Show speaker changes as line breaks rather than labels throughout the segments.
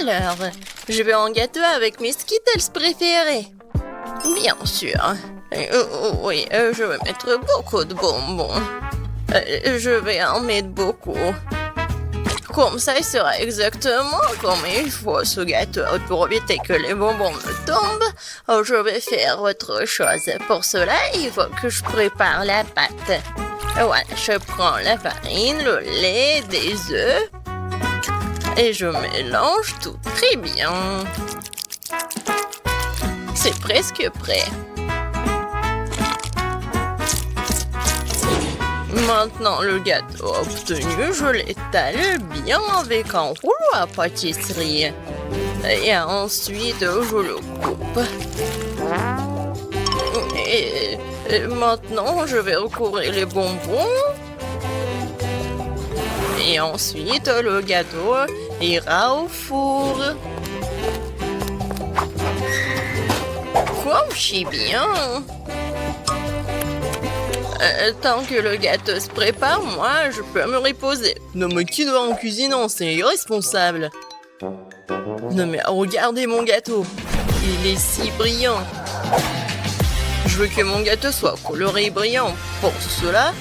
Alors, je veux un gâteau avec mes Skittles préférés. Bien sûr. Oui, je vais mettre beaucoup de bonbons. Je vais en mettre beaucoup. Comme ça, il sera exactement comme il faut ce gâteau. Pour éviter que les bonbons me tombent, je vais faire autre chose. Pour cela, il faut que je prépare la pâte. Voilà, je prends la farine, le lait, des œufs et je mélange tout très bien. C'est presque prêt. Maintenant, le gâteau obtenu, je l'étale bien avec un rouleau à pâtisserie. Et ensuite, je le coupe. Et maintenant, je vais recouvrir les bonbons. Et ensuite, le gâteau ira au four. Comme si bien. Tant que le gâteau se prépare, moi, je peux me reposer. Non, mais qui doit en cuisinant? C'est irresponsable. Non, mais regardez mon gâteau. Il est si brillant. Je veux que mon gâteau soit coloré et brillant. Pour cela,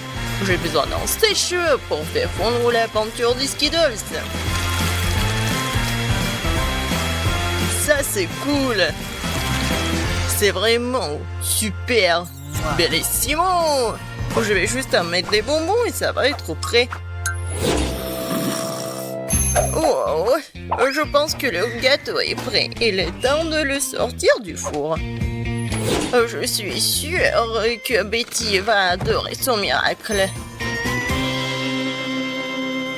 j'ai besoin d'un sèche-cheveux pour faire fondre la peinture des Skittles. Ça, c'est cool. C'est vraiment super. Bellissimo. Je vais juste en mettre des bonbons et ça va être prêt. Oh, je pense que le gâteau est prêt. Il est temps de le sortir du four. Je suis sûre que Betty va adorer son miracle.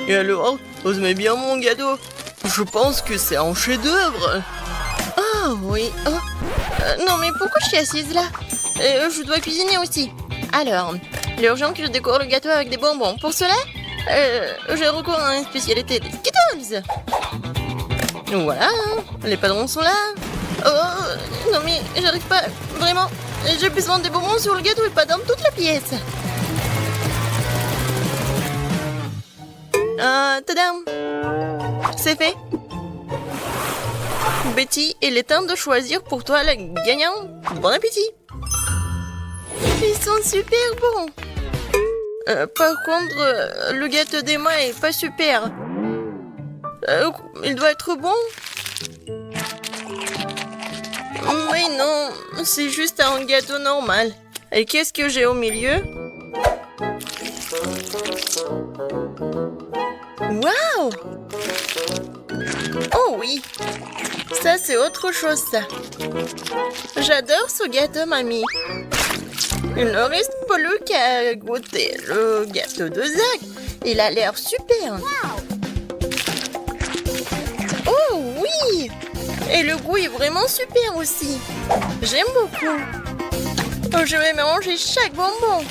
Et alors, vous aimez bien mon gâteau? Je pense que c'est un chef-d'œuvre. Ah oui. Non mais pourquoi je suis assise là? Je dois cuisiner aussi. Alors, il est urgent que je décore le gâteau avec des bonbons. Pour cela, j'ai recours à une spécialité des Skittles. Voilà, les padrons sont là. Oh, non mais j'arrive pas, vraiment. J'ai besoin des bonbons sur le gâteau et pas dans toute la pièce. Tadam! C'est fait. Betty, il est temps de choisir pour toi la gagnante. Bon appétit! Ils sont super bons. Par contre, le gâteau d'Emma est pas super. Il doit être bon. Oui, non, c'est juste un gâteau normal. Et qu'est-ce que j'ai au milieu? Waouh! Oh oui, ça c'est autre chose ça. J'adore ce gâteau, mamie. Il ne reste plus qu'à goûter le gâteau de Zach. Il a l'air super. Oh oui! Et le goût est vraiment super aussi. J'aime beaucoup. Je vais manger chaque bonbon.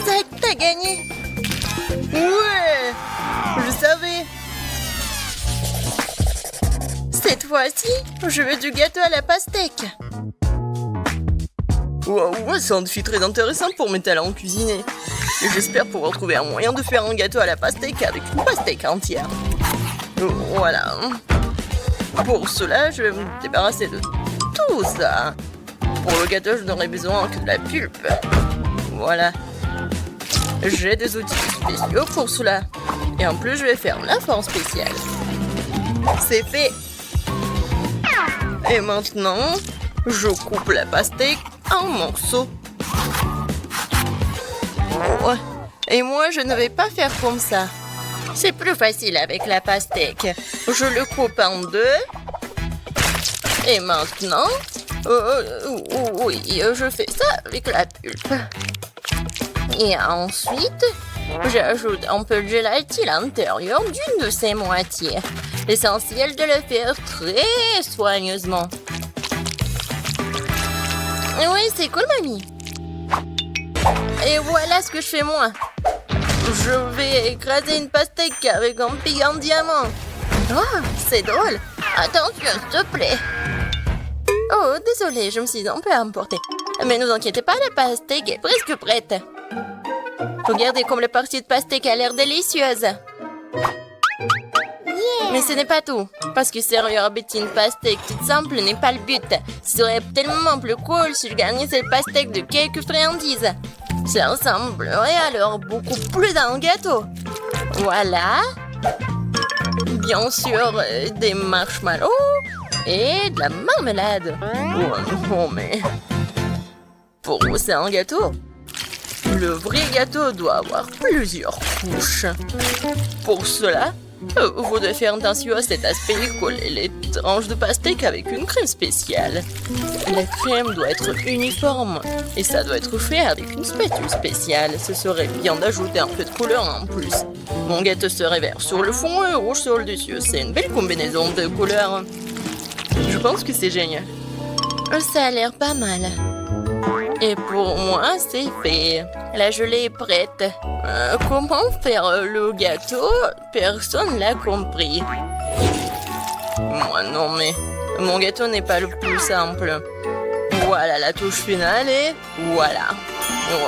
Zach, t'as gagné. Ouais! Je savais. Cette fois-ci, je veux du gâteau à la pastèque. Wow, c'est un défi très intéressant pour mes talents en cuisiner. Et j'espère pouvoir trouver un moyen de faire un gâteau à la pastèque avec une pastèque entière. Voilà. Pour cela, je vais me débarrasser de tout ça. Pour le gâteau, je n'aurai besoin que de la pulpe. Voilà. J'ai des outils spéciaux pour cela. Et en plus, je vais faire la forme spéciale. C'est fait. Et maintenant, je coupe la pastèque en morceaux. Oh. Et moi, je ne vais pas faire comme ça. C'est plus facile avec la pastèque. Je le coupe en deux. Et maintenant, oui, je fais ça avec la pulpe. Et ensuite, j'ajoute un peu de gélatine à l'intérieur d'une de ses moitiés. L'essentiel de le faire très soigneusement. Oui, c'est cool, mamie. Et voilà ce que je fais moi. Je vais écraser une pastèque avec un pic en diamant. Oh, c'est drôle. Attention, s'il te plaît. Oh, désolée, je me suis un peu emportée. Mais ne vous inquiétez pas, la pastèque est presque prête. Regardez comme la partie de pastèque a l'air délicieuse. Yeah! Mais ce n'est pas tout. Parce que servir à Betty une pastèque toute simple n'est pas le but. Ce serait tellement plus cool si je gagnais cette pastèque de quelques friandises. Ça ressemblerait alors beaucoup plus à un gâteau. Voilà. Bien sûr, des marshmallows et de la marmelade. Oh non, mais... Pour vous, c'est un gâteau. Le vrai gâteau doit avoir plusieurs couches. Pour cela, vous devez faire attention à cet aspect et coller les tranches de pastèque avec une crème spéciale. La crème doit être uniforme et ça doit être fait avec une spatule spéciale. Ce serait bien d'ajouter un peu de couleur en plus. Mon gâteau serait vert sur le fond et rouge sur le dessus. C'est une belle combinaison de couleurs. Je pense que c'est génial. Ça a l'air pas mal. Et pour moi, c'est fait. La gelée est prête. Comment faire le gâteau? Personne l'a compris. Moi non, mais mon gâteau n'est pas le plus simple. Voilà la touche finale et voilà.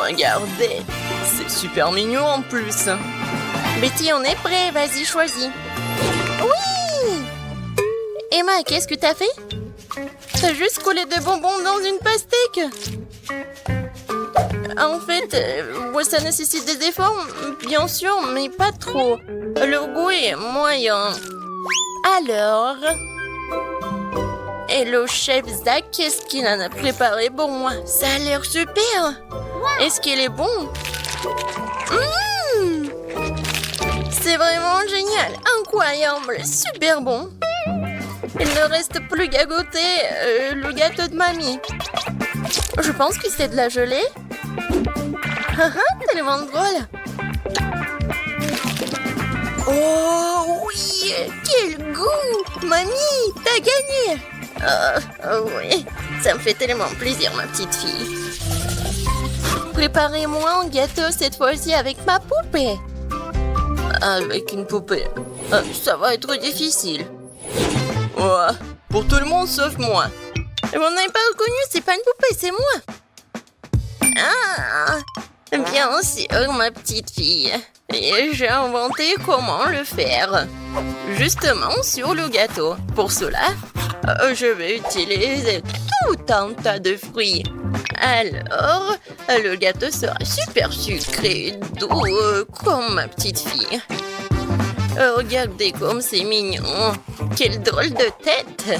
Regardez, c'est super mignon en plus. Betty, on est prêt, vas-y, choisis. Oui! Emma, qu'est-ce que t'as fait? T'as juste collé des bonbons dans une pastèque. En fait, ça nécessite des efforts, bien sûr, mais pas trop. Le goût est moyen. Alors... Et le chef Zach, qu'est-ce qu'il en a préparé pour moi? Ça a l'air super. Est-ce qu'il est bon? C'est vraiment génial, incroyable, super bon. Il ne reste plus qu'à goûter le gâteau de mamie. Je pense que c'est de la gelée. Tellement drôle. Oh oui, quel goût! Mamie, t'as gagné! Oui, ça me fait tellement plaisir, ma petite fille. Préparez-moi un gâteau cette fois-ci avec ma poupée. Avec une poupée, ça va être difficile. Ouais, pour tout le monde sauf moi. Vous n'avez pas reconnu, c'est pas une poupée, c'est moi. Ah, bien sûr, ma petite fille. Et j'ai inventé comment le faire. Justement sur le gâteau. Pour cela, je vais utiliser tout un tas de fruits. Alors, le gâteau sera super sucré, doux, comme ma petite fille. Regardez comme c'est mignon. Quelle drôle de tête.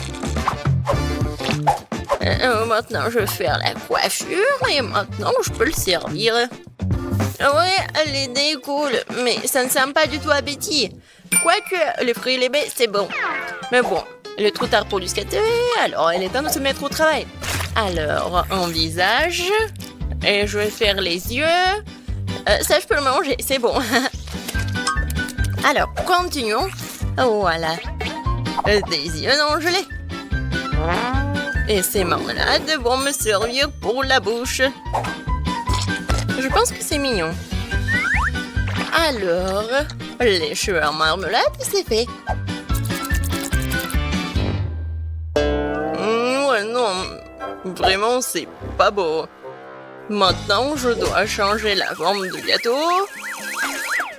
Maintenant, je vais faire la coiffure et maintenant, je peux le servir. Ouais, l'idée est cool, mais ça ne sent pas du tout à Betty. Quoique, les fruits et les baies, c'est bon. Mais bon, il est trop tard pour lui scatter, alors il est temps de se mettre au travail. Alors, un visage, et je vais faire les yeux. Ça, je peux le manger, c'est bon. Alors, continuons. Voilà. Des yeux non gelés. Et ces marmelades vont me servir pour la bouche. Je pense que c'est mignon. Alors, les cheveux en marmelade, c'est fait. Ouais, non. Vraiment, c'est pas beau. Maintenant, je dois changer la forme du gâteau.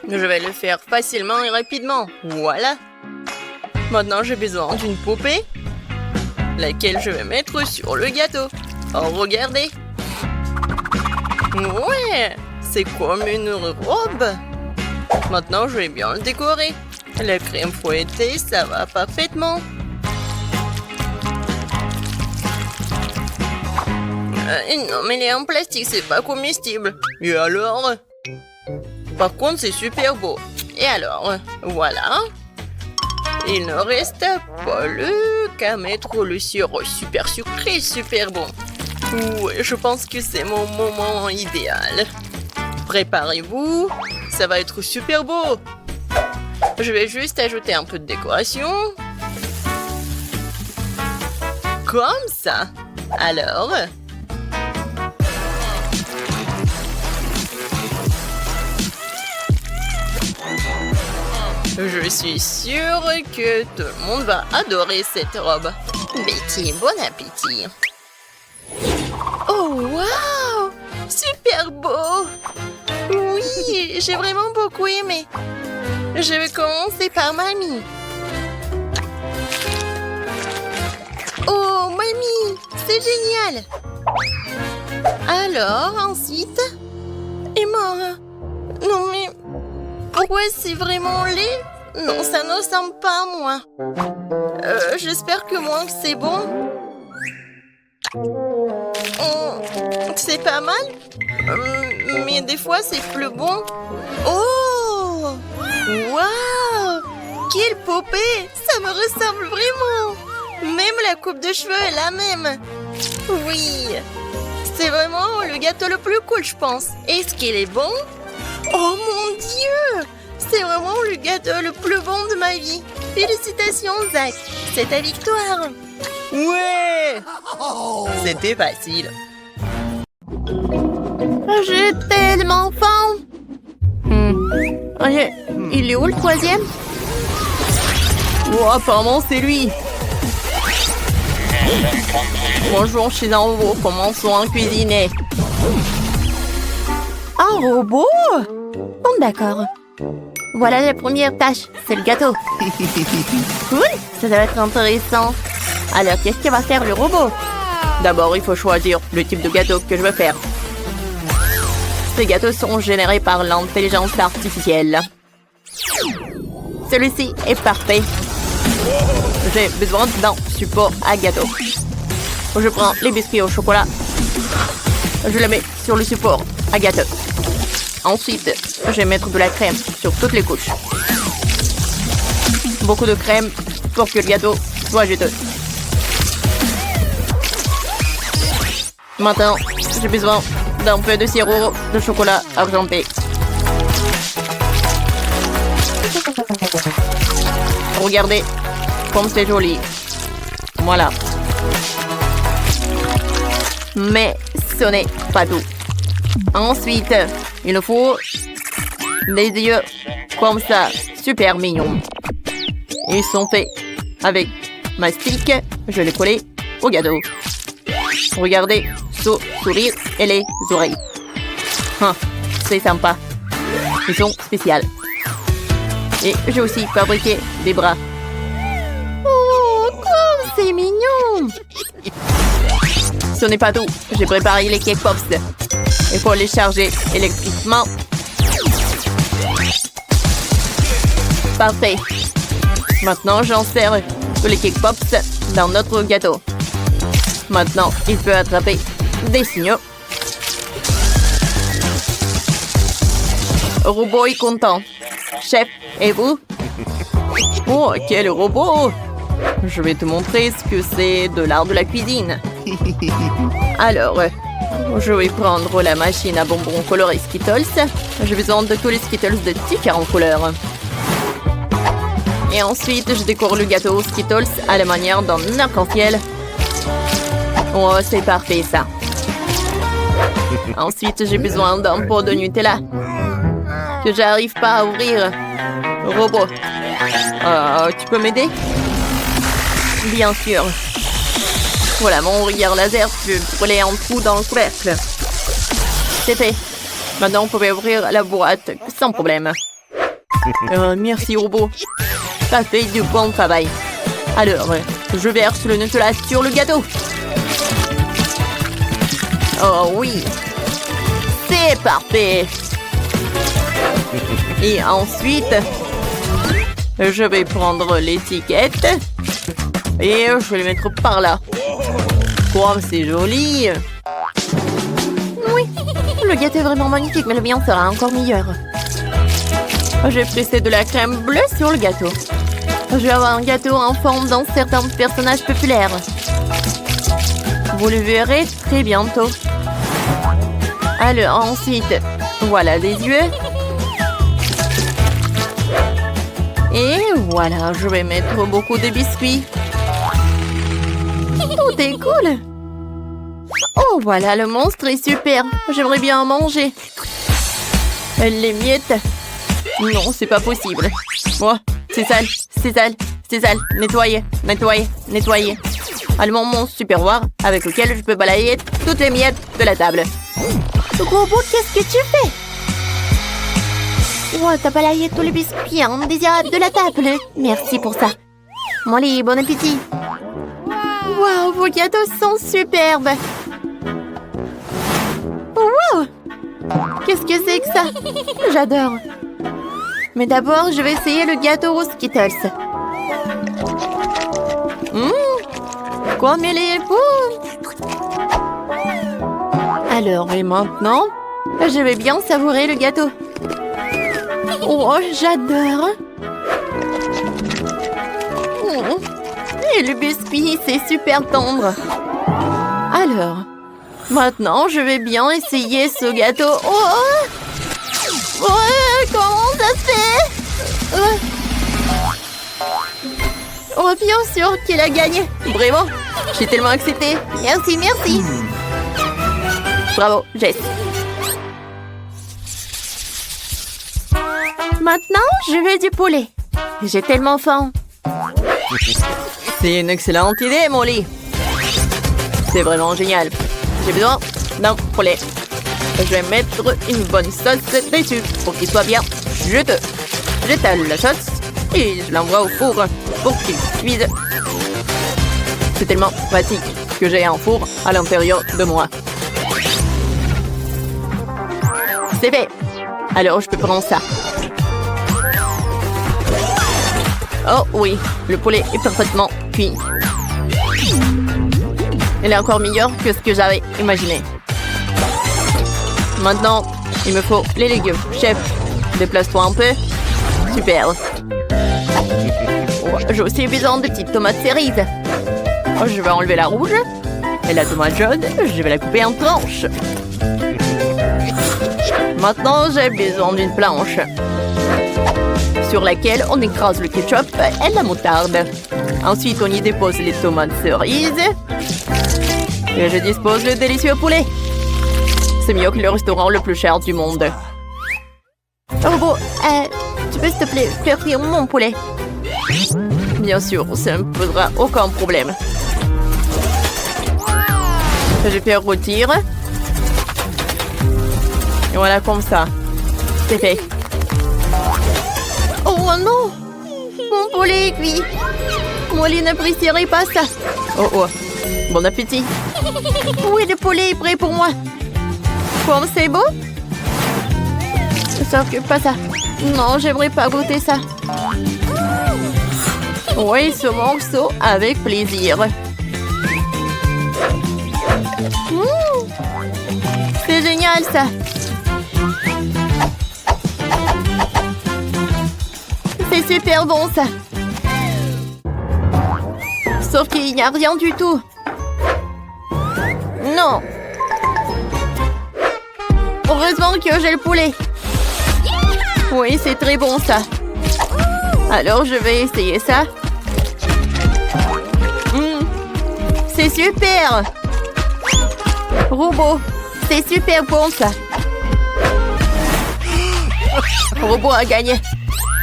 Je vais le faire facilement et rapidement. Voilà. Maintenant, j'ai besoin d'une poupée, laquelle je vais mettre sur le gâteau. Oh, regardez. Ouais, c'est comme une robe. Maintenant, je vais bien le décorer. La crème fouettée, ça va parfaitement. Non, mais elle est en plastique, c'est pas comestible. Et alors? Par contre, c'est super beau. Et alors? Voilà. Il ne reste pas qu'à mettre le sirop super sucré, super bon. Ouais, je pense que c'est mon moment idéal. Préparez-vous, ça va être super beau. Je vais juste ajouter un peu de décoration. Comme ça. Alors... Je suis sûre que tout le monde va adorer cette robe. Betty, bon appétit. Oh, waouh! Super beau! Oui, j'ai vraiment beaucoup aimé. Je vais commencer par mamie. c'est génial. Alors, ensuite... Emma... Non mais... Pourquoi c'est vraiment laid? Non, ça ne ressemble pas à moi. J'espère que moi, c'est bon. C'est pas mal. Mais des fois, c'est plus bon. Oh! Waouh! Quelle poupée! Ça me ressemble vraiment. Même la coupe de cheveux est la même. Oui. C'est vraiment le gâteau le plus cool, je pense. Est-ce qu'il est bon? Oh mon Dieu! C'est vraiment le gâteau le plus bon de ma vie. Félicitations, Zach. C'est ta victoire. Ouais! C'était facile. J'ai tellement faim. Il est où le troisième? Oh, apparemment, c'est lui. Bonjour, je suis un robot. Commençons à cuisiner. Un robot? Bon, d'accord. Voilà la première tâche. C'est le gâteau. Cool. Ça doit être intéressant. Alors, qu'est-ce qu'il va faire le robot? D'abord, il faut choisir le type de gâteau que je veux faire. Ces gâteaux sont générés par l'intelligence artificielle. Celui-ci est parfait. J'ai besoin d'un support à gâteau. Je prends les biscuits au chocolat. Je les mets sur le support à gâteau. Ensuite, je vais mettre de la crème sur toutes les couches. Beaucoup de crème pour que le gâteau soit juteux. Maintenant, j'ai besoin d'un peu de sirop de chocolat argenté. Regardez comme c'est joli. Voilà. Mais ce n'est pas tout. Ensuite, il nous faut des yeux comme ça, super mignons. Ils sont faits avec mastic. Je les coller au gâteau. Regardez ce sourire et les oreilles. C'est sympa. Ils sont spéciaux. Et j'ai aussi fabriqué des bras. Oh, comme c'est mignon! Ce n'est pas tout. J'ai préparé les cake pops. Il faut les charger électriquement. Parfait. Maintenant, j'insère les cake pops dans notre gâteau. Maintenant, il peut attraper des signaux. Robot est content. Chef, et vous? Oh, quel robot! Je vais te montrer ce que c'est de l'art de la cuisine. Alors, je vais prendre la machine à bonbons colorés Skittles. J'ai besoin de tous les Skittles de différentes couleurs. Et ensuite, je décore le gâteau Skittles à la manière d'un arc-en-ciel. Oh, c'est parfait, ça. Ensuite, j'ai besoin d'un pot de Nutella que j'arrive pas à ouvrir. Robot, tu peux m'aider? Bien sûr. Voilà, mon rigueur laser peut brûler un trou dans le couvercle. C'est fait. Maintenant, vous pouvez ouvrir la boîte sans problème. Merci, robot. Ça fait du bon travail. Alors, je verse le Nutella sur le gâteau. Oh oui. C'est parfait. Et ensuite, je vais prendre l'étiquette et je vais les mettre par là. Wow, c'est joli. Oui, le gâteau est vraiment magnifique, mais le mien sera encore meilleur. J'ai pressé de la crème bleue sur le gâteau. Je vais avoir un gâteau en forme d'un certain personnage populaire. Vous le verrez très bientôt. Alors ensuite, voilà les yeux. Et voilà, je vais mettre beaucoup de biscuits. Tout est cool. Oh, voilà, le monstre est super. J'aimerais bien en manger. Les miettes. Non, c'est pas possible. Oh, c'est sale, c'est sale, c'est sale. Nettoyer, nettoyer, nettoyer. Allemand mon supervoir avec lequel je peux balayer toutes les miettes de la table. Robot, qu'est-ce que tu fais? Oh, t'as balayé tous les biscuits indésirables de la table. Merci pour ça. Molly, bon appétit.
Waouh, vos gâteaux sont superbes. Wow! Qu'est-ce que c'est que ça? J'adore. Mais d'abord, je vais essayer le gâteau aux Skittles. Comme il est beau! Alors, et maintenant, je vais bien savourer le gâteau. Oh, j'adore! Et le biscuit, c'est super tendre. Alors, maintenant, je vais bien essayer ce gâteau. Oh! Ouais, comment ça se fait? Oh, bien sûr qu'il a gagné. Vraiment, je suis tellement excitée. Merci, merci. Bravo, Jess. Maintenant, je veux du poulet. J'ai tellement faim.
C'est une excellente idée, Molly. C'est vraiment génial. J'ai besoin d'un poulet. Je vais mettre une bonne sauce dessus pour qu'il soit bien juteux. J'étale la sauce et je l'envoie au four pour qu'il cuise. C'est tellement pratique que j'ai un four à l'intérieur de moi. C'est fait. Alors je peux prendre ça. Oh oui, le poulet est parfaitement cuit. Il est encore meilleur que ce que j'avais imaginé. Maintenant, il me faut les légumes. Chef, déplace-toi un peu. Super. Oh, j'ai aussi besoin de petites tomates cerises. Oh, je vais enlever la rouge. Et la tomate jaune, je vais la couper en tranches. Maintenant, j'ai besoin d'une planche sur laquelle on écrase le ketchup et la moutarde. Ensuite, on y dépose les tomates cerises. Et je dispose le délicieux poulet. C'est mieux que le restaurant le plus cher du monde.
Robot, tu peux s'il te plaît faire cuire mon poulet?
Bien sûr, ça ne me posera aucun problème. Je fais rôtir. Et voilà comme ça. C'est fait.
Oh non! Mon poulet est cuit. Molly n'apprécierait pas ça.
Oh oh, bon appétit.
Oui, le poulet est prêt pour moi. Comme c'est beau? Sauf que pas ça. Non, j'aimerais pas goûter ça.
Oui, ce morceau avec plaisir.
C'est génial ça. C'est super bon ça. Sauf qu'il n'y a rien du tout. Non. Heureusement que j'ai le poulet. Oui, c'est très bon ça. Alors, je vais essayer ça. C'est super. Robot, c'est super bon ça. Robot a gagné.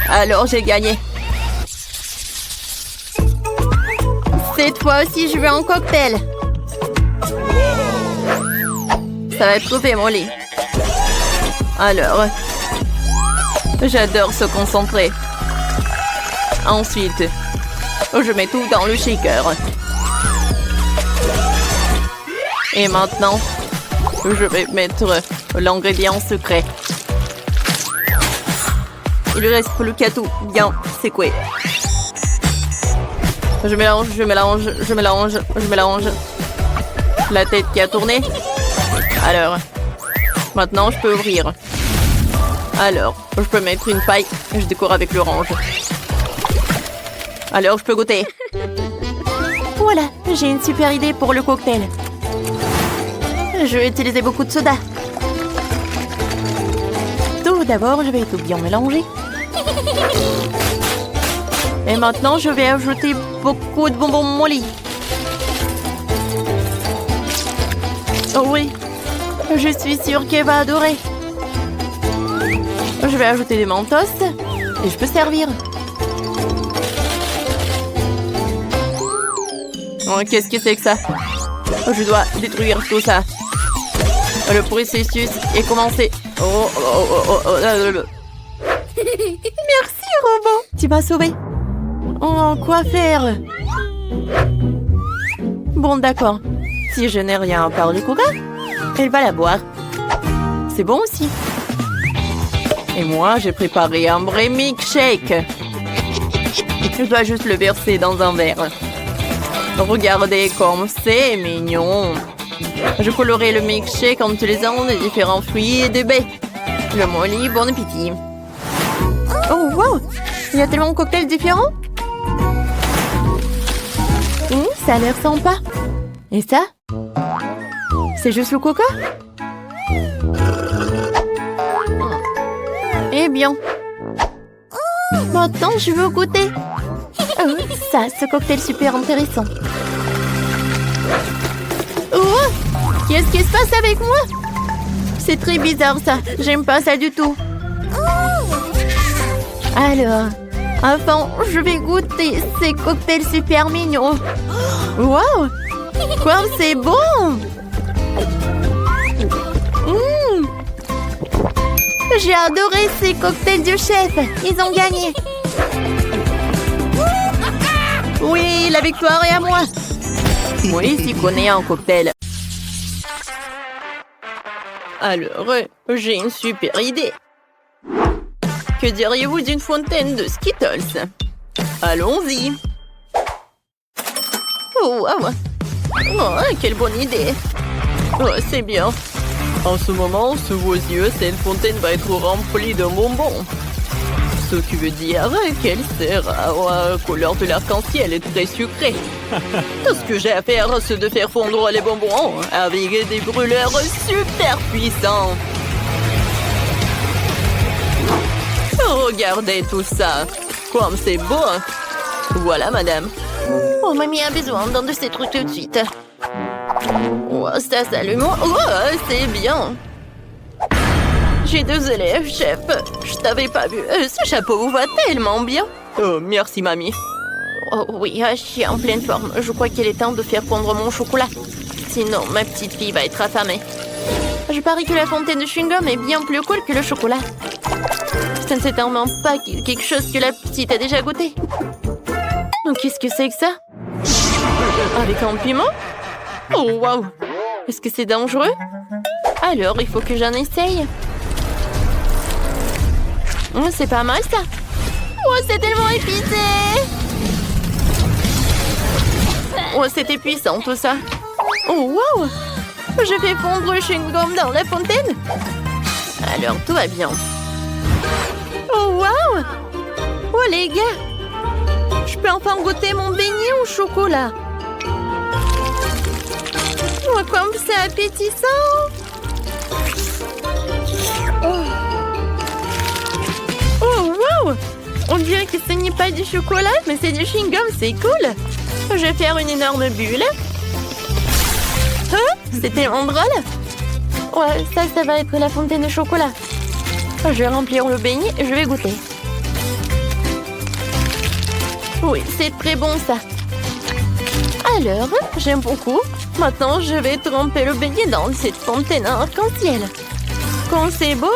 Alors, j'ai gagné. Cette fois aussi, je veux un cocktail. Ça va être fait, Molly. Alors, j'adore se concentrer. Ensuite, je mets tout dans le shaker. Et maintenant, je vais mettre l'ingrédient secret. Il ne reste plus qu'à tout bien secouer. Je mélange, je mélange, je mélange, je mélange. La tête qui a tourné. Alors, maintenant je peux ouvrir. Alors, je peux mettre une paille et je décore avec l'orange. Alors, je peux goûter. Voilà, j'ai une super idée pour le cocktail. Je vais utiliser beaucoup de soda. Tout d'abord, je vais tout bien mélanger. Et maintenant, je vais ajouter beaucoup de bonbons Molly. Oh oui, je suis sûre qu'elle va adorer. Je vais ajouter des mentos et je peux servir. Oh, qu'est-ce que c'est que ça? Je dois détruire tout ça. Le processus est commencé. Merci, robot. Tu m'as sauvé. Oh, quoi faire? Bon, d'accord. Si je n'ai rien à part du coca, elle va la boire. C'est bon aussi. Et moi, j'ai préparé un vrai milkshake. Je dois juste le verser dans un verre. Regardez comme c'est mignon. Je colorerai le milkshake en utilisant des différents fruits et des baies. Le molly, bon appétit. Oh, wow! Il y a tellement de cocktails différents. Ça a l'air sympa. Et ça? C'est juste le coca? Eh bien. Maintenant, je veux goûter. Oh, ça, ce cocktail super intéressant. Oh! Qu'est-ce qui se passe avec moi? C'est très bizarre, ça. J'aime pas ça du tout. Alors, enfin, je vais goûter ces cocktails super mignons. Wow! Quoi, c'est bon! J'ai adoré ces cocktails du chef. Ils ont gagné. Oui, la victoire est à moi. Moi, ici, connais un cocktail. Alors, j'ai une super idée. Que diriez-vous d'une fontaine de Skittles? Allons-y. Oh, wow. Oh, quelle bonne idée. Oh, c'est bien. En ce moment, sous vos yeux, cette fontaine va être remplie de bonbons. Ce qui veut dire qu'elle sera couleur de l'arc-en-ciel et très sucrée. Tout ce que j'ai à faire, c'est de faire fondre les bonbons avec des brûleurs super puissants. Regardez tout ça. Comme c'est beau. Voilà, madame. Oh, mamie a besoin d'un de ces trucs tout de suite. Oh, ça s'allume. Oh, c'est bien. J'ai 2 élèves, chef. Je t'avais pas vu. Ce chapeau vous va tellement bien. Oh, merci, mamie. Oh oui, je suis en pleine forme. Je crois qu'il est temps de faire fondre mon chocolat. Sinon, ma petite fille va être affamée. Je parie que la fontaine de chewing-gum est bien plus cool que le chocolat. Ce n'est certainement pas quelque chose que la petite a déjà goûté. Donc, qu'est-ce que c'est que ça? Avec un piment? Oh, waouh! Est-ce que c'est dangereux? Alors, il faut que j'en essaye. Oh, c'est pas mal, ça. Oh, c'est tellement épicé! Oh, c'était puissant, tout ça. Oh, waouh! Je fais fondre le chewing-gum dans la fontaine. Alors, tout va bien. Oh, waouh! Oh, les gars! Je peux enfin goûter mon beignet au chocolat. Oh, comme c'est appétissant! Oh, wow! On dirait que ce n'est pas du chocolat, mais c'est du chewing-gum, c'est cool! Je vais faire une énorme bulle. Hein? C'est tellement drôle! Ouais, ça va être la fontaine de chocolat. Je vais remplir le beignet et je vais goûter. Oui, c'est très bon, ça. Alors, j'aime beaucoup. Maintenant, je vais tremper le beignet dans cette fontaine arc-en-ciel. Quand c'est beau!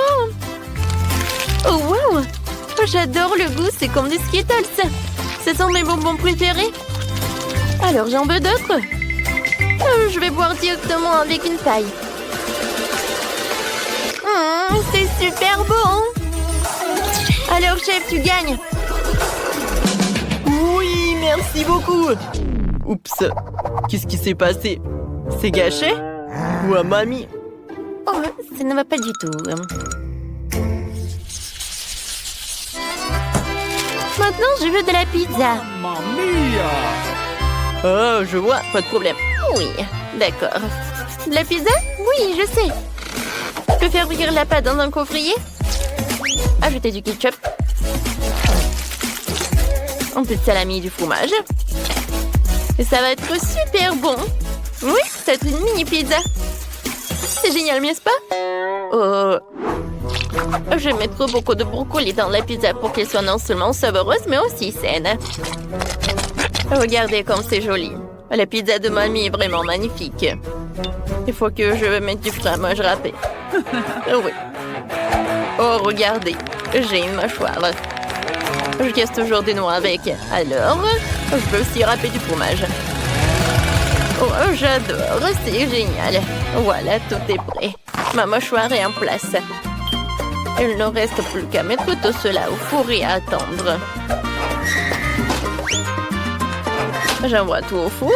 Oh, wow! J'adore le goût, c'est comme des Skittles. Ce sont mes bonbons préférés. Alors, j'en veux d'autres. Je vais boire directement avec une paille. C'est super bon! Alors, chef, tu gagnes.
Oui, merci beaucoup. Oups, qu'est-ce qui s'est passé? C'est gâché? Ou à mamie?
Oh, ça ne va pas du tout. Maintenant, je veux de la pizza.
Oh, je vois, pas de problème.
Oui, d'accord. De la pizza? Oui, je sais. Je peux faire bouillir la pâte dans un coffrier. Ajouter du ketchup. Un peu de salami et du fromage. Et ça va être super bon. Oui, c'est une mini pizza. C'est génial, n'est-ce pas? Oh. Je vais mettre beaucoup de brocolis dans la pizza pour qu'elle soit non seulement savoureuse, mais aussi saine. Regardez comme c'est joli. La pizza de mamie est vraiment magnifique. Il faut que je mette du fromage râpé. Oui. Oh, regardez. J'ai une mâchoire. Je casse toujours des noix avec. Alors, je peux aussi râper du fromage. Oh, j'adore, c'est génial. Voilà, tout est prêt. Ma mâchoire est en place. Il ne reste plus qu'à mettre tout cela au four et à attendre. J'envoie tout au four.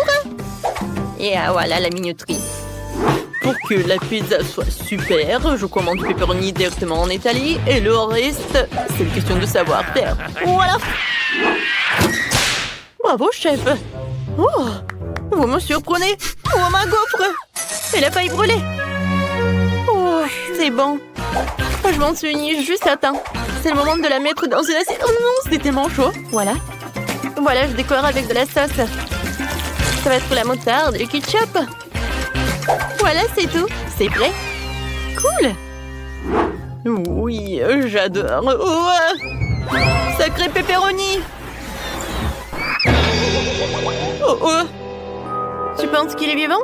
Et voilà la minuterie. Pour que la pizza soit super, je commande pepperoni directement en Italie et le reste, c'est une question de savoir-faire. Voilà. Bravo, chef. Oh, vous me surprenez. Oh, ma gaufre. Elle a failli brûler. Oh, c'est bon. Je m'en suis juste à temps. C'est le moment de la mettre dans une assiette. Oh non, c'était tellement chaud. Voilà. Voilà, je décore avec de la sauce. Ça va être la moutarde et le ketchup. Voilà, c'est tout. C'est prêt. Cool. Oui, j'adore. Oh, sacré pepperoni. Oh, oh. Tu penses qu'il est vivant?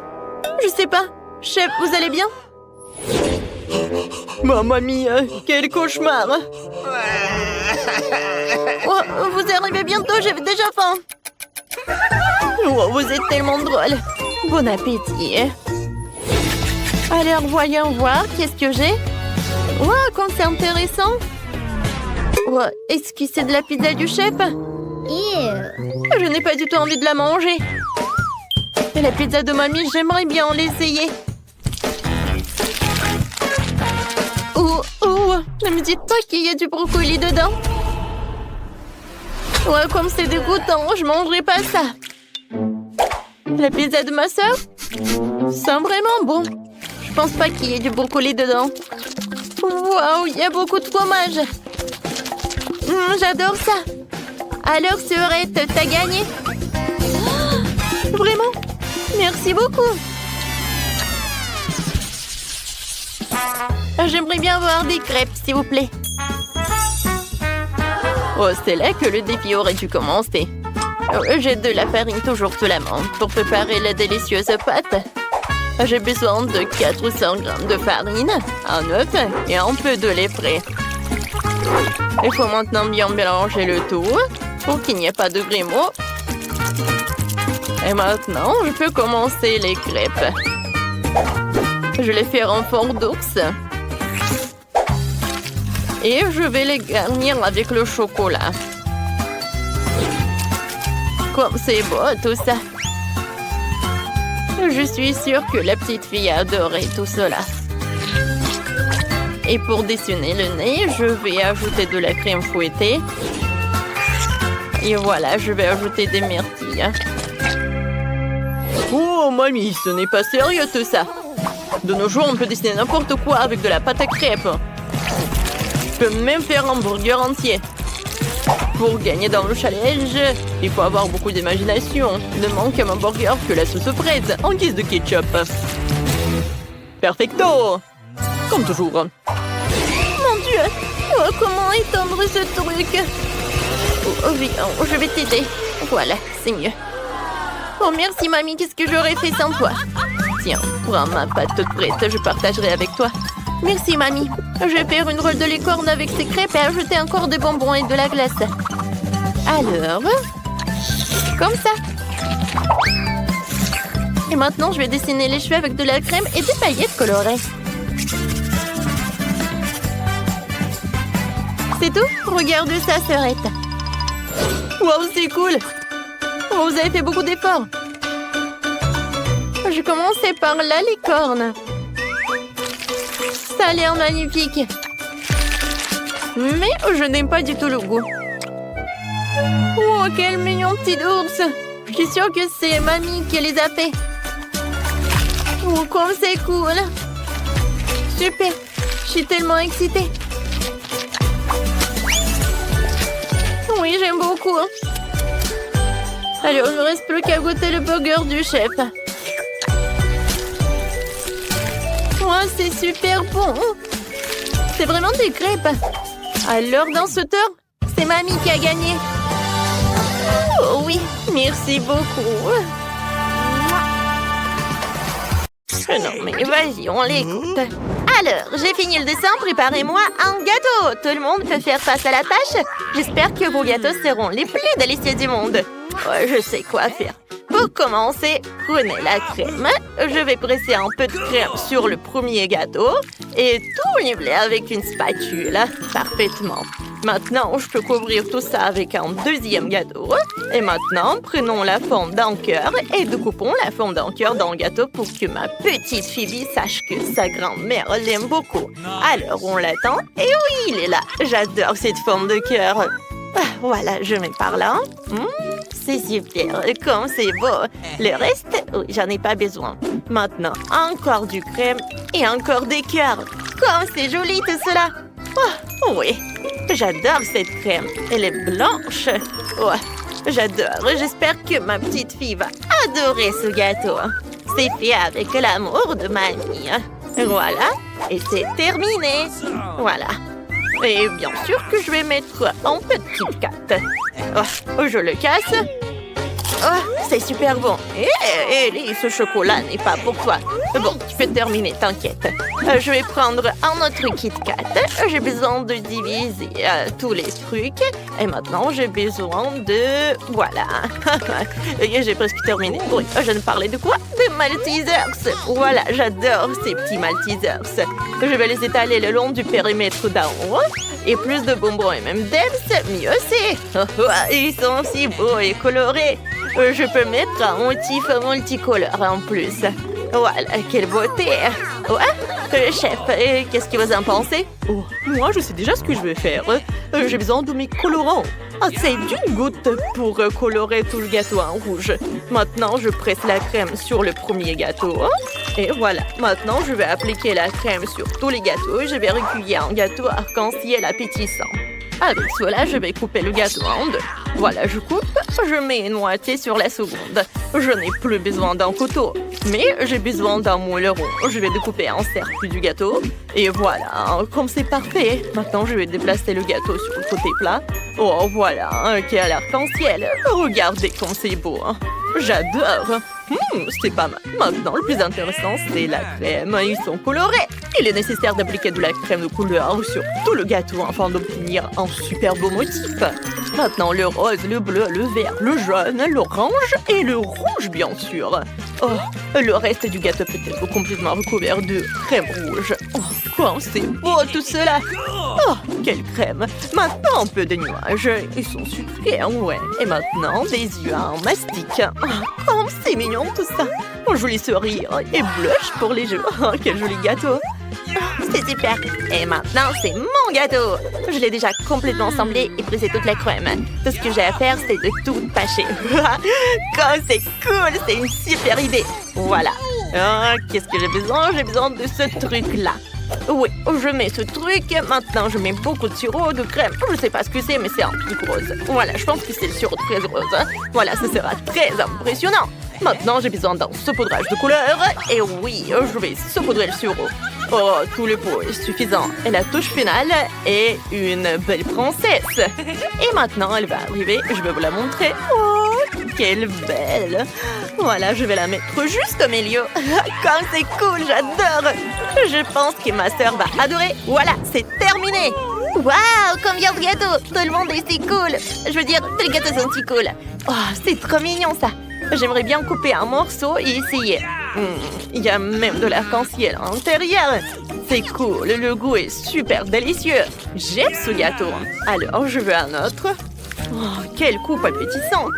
Je sais pas. Chef, vous allez bien? Mamma mia, quel cauchemar. Oh, vous arrivez bientôt, j'ai déjà faim. Oh, vous êtes tellement drôle. Bon appétit. Alors, voyons voir, qu'est-ce que j'ai? Wow, comme c'est intéressant. Oh, est-ce que c'est de la pizza du chef? Je n'ai pas du tout envie de la manger. Et la pizza de mamie, j'aimerais bien l'essayer. Oh, ne me dites pas qu'il y a du brocoli dedans. Ouais, comme c'est dégoûtant, je mangerai pas ça. La pizza de ma sœur sent vraiment bon. Je pense pas qu'il y ait du brocoli dedans. Waouh, il y a beaucoup de fromage. J'adore ça. Alors, Sœurette, t'as gagné? Vraiment? Merci beaucoup. J'aimerais bien avoir des crêpes, s'il vous plaît. Oh, c'est là que le défi aurait dû commencer. J'ai de la farine toujours sous la main pour préparer la délicieuse pâte. J'ai besoin de 400 grammes de farine, un œuf et un peu de lait frais. Il faut maintenant bien mélanger le tout pour qu'il n'y ait pas de grumeaux. Et maintenant, je peux commencer les crêpes. Je les fais en forme d'ours. Et je vais les garnir avec le chocolat. Comme c'est beau tout ça. Je suis sûre que la petite fille a adoré tout cela. Et pour dessiner le nez, je vais ajouter de la crème fouettée. Et voilà, je vais ajouter des myrtilles. Oh, mamie, ce n'est pas sérieux tout ça. De nos jours, on peut dessiner n'importe quoi avec de la pâte à crêpes. Je peux même faire un burger entier. Pour gagner dans le challenge, il faut avoir beaucoup d'imagination. Ne manque à mon burger que la sauce fraise en guise de ketchup. Perfecto! Comme toujours. Mon Dieu! Oh, comment étendre ce truc? Oh, viens, je vais t'aider. Voilà, c'est mieux. Oh, merci, mamie. Qu'est-ce que j'aurais fait sans toi? Tiens, prends ma pâte toute prête. Je partagerai avec toi. Merci, mamie. Je vais faire une rôle de licorne avec ces crêpes et ajouter encore des bonbons et de la glace. Alors, comme ça. Et maintenant, je vais dessiner les cheveux avec de la crème et des paillettes colorées. C'est tout? Regarde ça, Sœurette. Wow, c'est cool. Oh, vous avez fait beaucoup d'efforts. Je commençais par la licorne. Ça a l'air magnifique. Mais je n'aime pas du tout le goût. Oh, quel mignon petit ours. Je suis sûre que c'est mamie qui les a fait. Oh, comme c'est cool. Super. Je suis tellement excitée. Oui, j'aime beaucoup. Alors, il ne me reste plus qu'à goûter le burger du chef. Oh, c'est super bon. C'est vraiment des crêpes. Alors, dans ce tour, c'est mamie qui a gagné. Oh oui, merci beaucoup. Non, mais vas-y, on l'écoute. Alors, j'ai fini le dessin, préparez-moi un gâteau. Tout le monde peut faire face à la tâche. J'espère que vos gâteaux seront les plus délicieux du monde. Oh, je sais quoi faire. Pour commencer, prenez la crème. Je vais presser un peu de crème sur le premier gâteau et tout niveler avec une spatule. Parfaitement. Maintenant, je peux couvrir tout ça avec un deuxième gâteau. Et maintenant, prenons la forme d'un cœur et découpons la forme d'un cœur dans le gâteau pour que ma petite Phoebe sache que sa grand-mère l'aime beaucoup. Alors, on l'attend. Et oui, il est là. J'adore cette forme de cœur. Voilà, je mets par là. C'est super, comme c'est beau. Le reste, oui, j'en ai pas besoin. Maintenant, encore du crème et encore des cœurs. Comme c'est joli tout cela. Oh, oui, j'adore cette crème. Elle est blanche. Ouais, j'adore. J'espère que ma petite fille va adorer ce gâteau. C'est fait avec l'amour de mamie. Voilà, et c'est terminé. Voilà. Et bien sûr que je vais mettre un peu de Kit Kat. Je le casse. C'est super bon. Et ce chocolat n'est pas pour toi. Bon, tu peux terminer, t'inquiète. Je vais prendre un autre Kit Kat. J'ai besoin de diviser tous les trucs. Et maintenant, j'ai besoin de... Voilà. J'ai presque terminé. Oui, je ne parlais de quoi? Des Maltesers. Voilà, j'adore ces petits Maltesers. Je vais les étaler le long du périmètre d'en haut. Et plus de bonbons et même d'Ems, mieux c'est. Ils sont si beaux et colorés. Je peux mettre un motif multicolore en plus. Voilà, quelle beauté. Ouais, chef, qu'est-ce que vous en pensez? Moi, je sais déjà ce que je vais faire. J'ai besoin de mes colorants. C'est d'une goutte pour colorer tout le gâteau en rouge. Maintenant, je presse la crème sur le premier gâteau. Et voilà, maintenant, je vais appliquer la crème sur tous les gâteaux. Je vais recueillir un gâteau arc-en-ciel appétissant. Avec cela, je vais couper le gâteau en deux. Voilà, je coupe, je mets une moitié sur la seconde. Je n'ai plus besoin d'un couteau, mais j'ai besoin d'un moule rond. Je vais découper un cercle du gâteau. Et voilà, comme c'est parfait. Maintenant, je vais déplacer le gâteau sur le côté plat. Oh, voilà, quel arc-en-ciel. Regardez comme c'est beau. J'adore. C'est pas mal. Maintenant, le plus intéressant, c'est la crème. Ils sont colorés. Il est nécessaire d'appliquer de la crème de couleur sur tout le gâteau afin d'obtenir un super beau motif. Maintenant, le rose, le bleu, le vert, le jaune, l'orange et le rouge, bien sûr. Le reste du gâteau peut être complètement recouvert de crème rouge. Comme c'est beau tout cela. Quelle crème. Maintenant, un peu de nuages. Ils sont sucrés, ouais. Et maintenant, des yeux en mastic. Comme c'est mignon tout ça. Un joli sourire et blush pour les jeux. Quel joli gâteau. C'est super. Et maintenant, c'est mon gâteau. Je l'ai déjà complètement assemblé et pressé toute la crème. Tout ce que j'ai à faire, c'est de tout pâcher. Comme c'est cool. C'est une super idée. Voilà. Qu'est-ce que j'ai besoin? J'ai besoin de ce truc-là. Oui, je mets ce truc. Maintenant, je mets beaucoup de sirop de crème. Je ne sais pas ce que c'est, mais c'est un truc rose. Voilà, je pense que c'est le sirop de fraise rose. Voilà, ça sera très impressionnant. Maintenant, j'ai besoin d'un saupoudrage de couleur. Et oui, je vais saupoudrer le sirop. Tout le pot est suffisant. Et la touche finale est une belle princesse. Et maintenant, elle va arriver. Je vais vous la montrer. Quelle belle. Voilà, je vais la mettre juste au milieu. Comme c'est cool, j'adore. Je pense que ma sœur va adorer. Voilà, c'est terminé. Waouh, combien de gâteaux. Tout le monde est si cool. Je veux dire, tous les gâteaux sont si cool. C'est trop mignon ça. J'aimerais bien couper un morceau et essayer. Il y a même de l'arc-en-ciel à l'intérieur. C'est cool, le goût est super délicieux. J'aime ce gâteau. Alors, je veux un autre. Quelle coupe appétissante.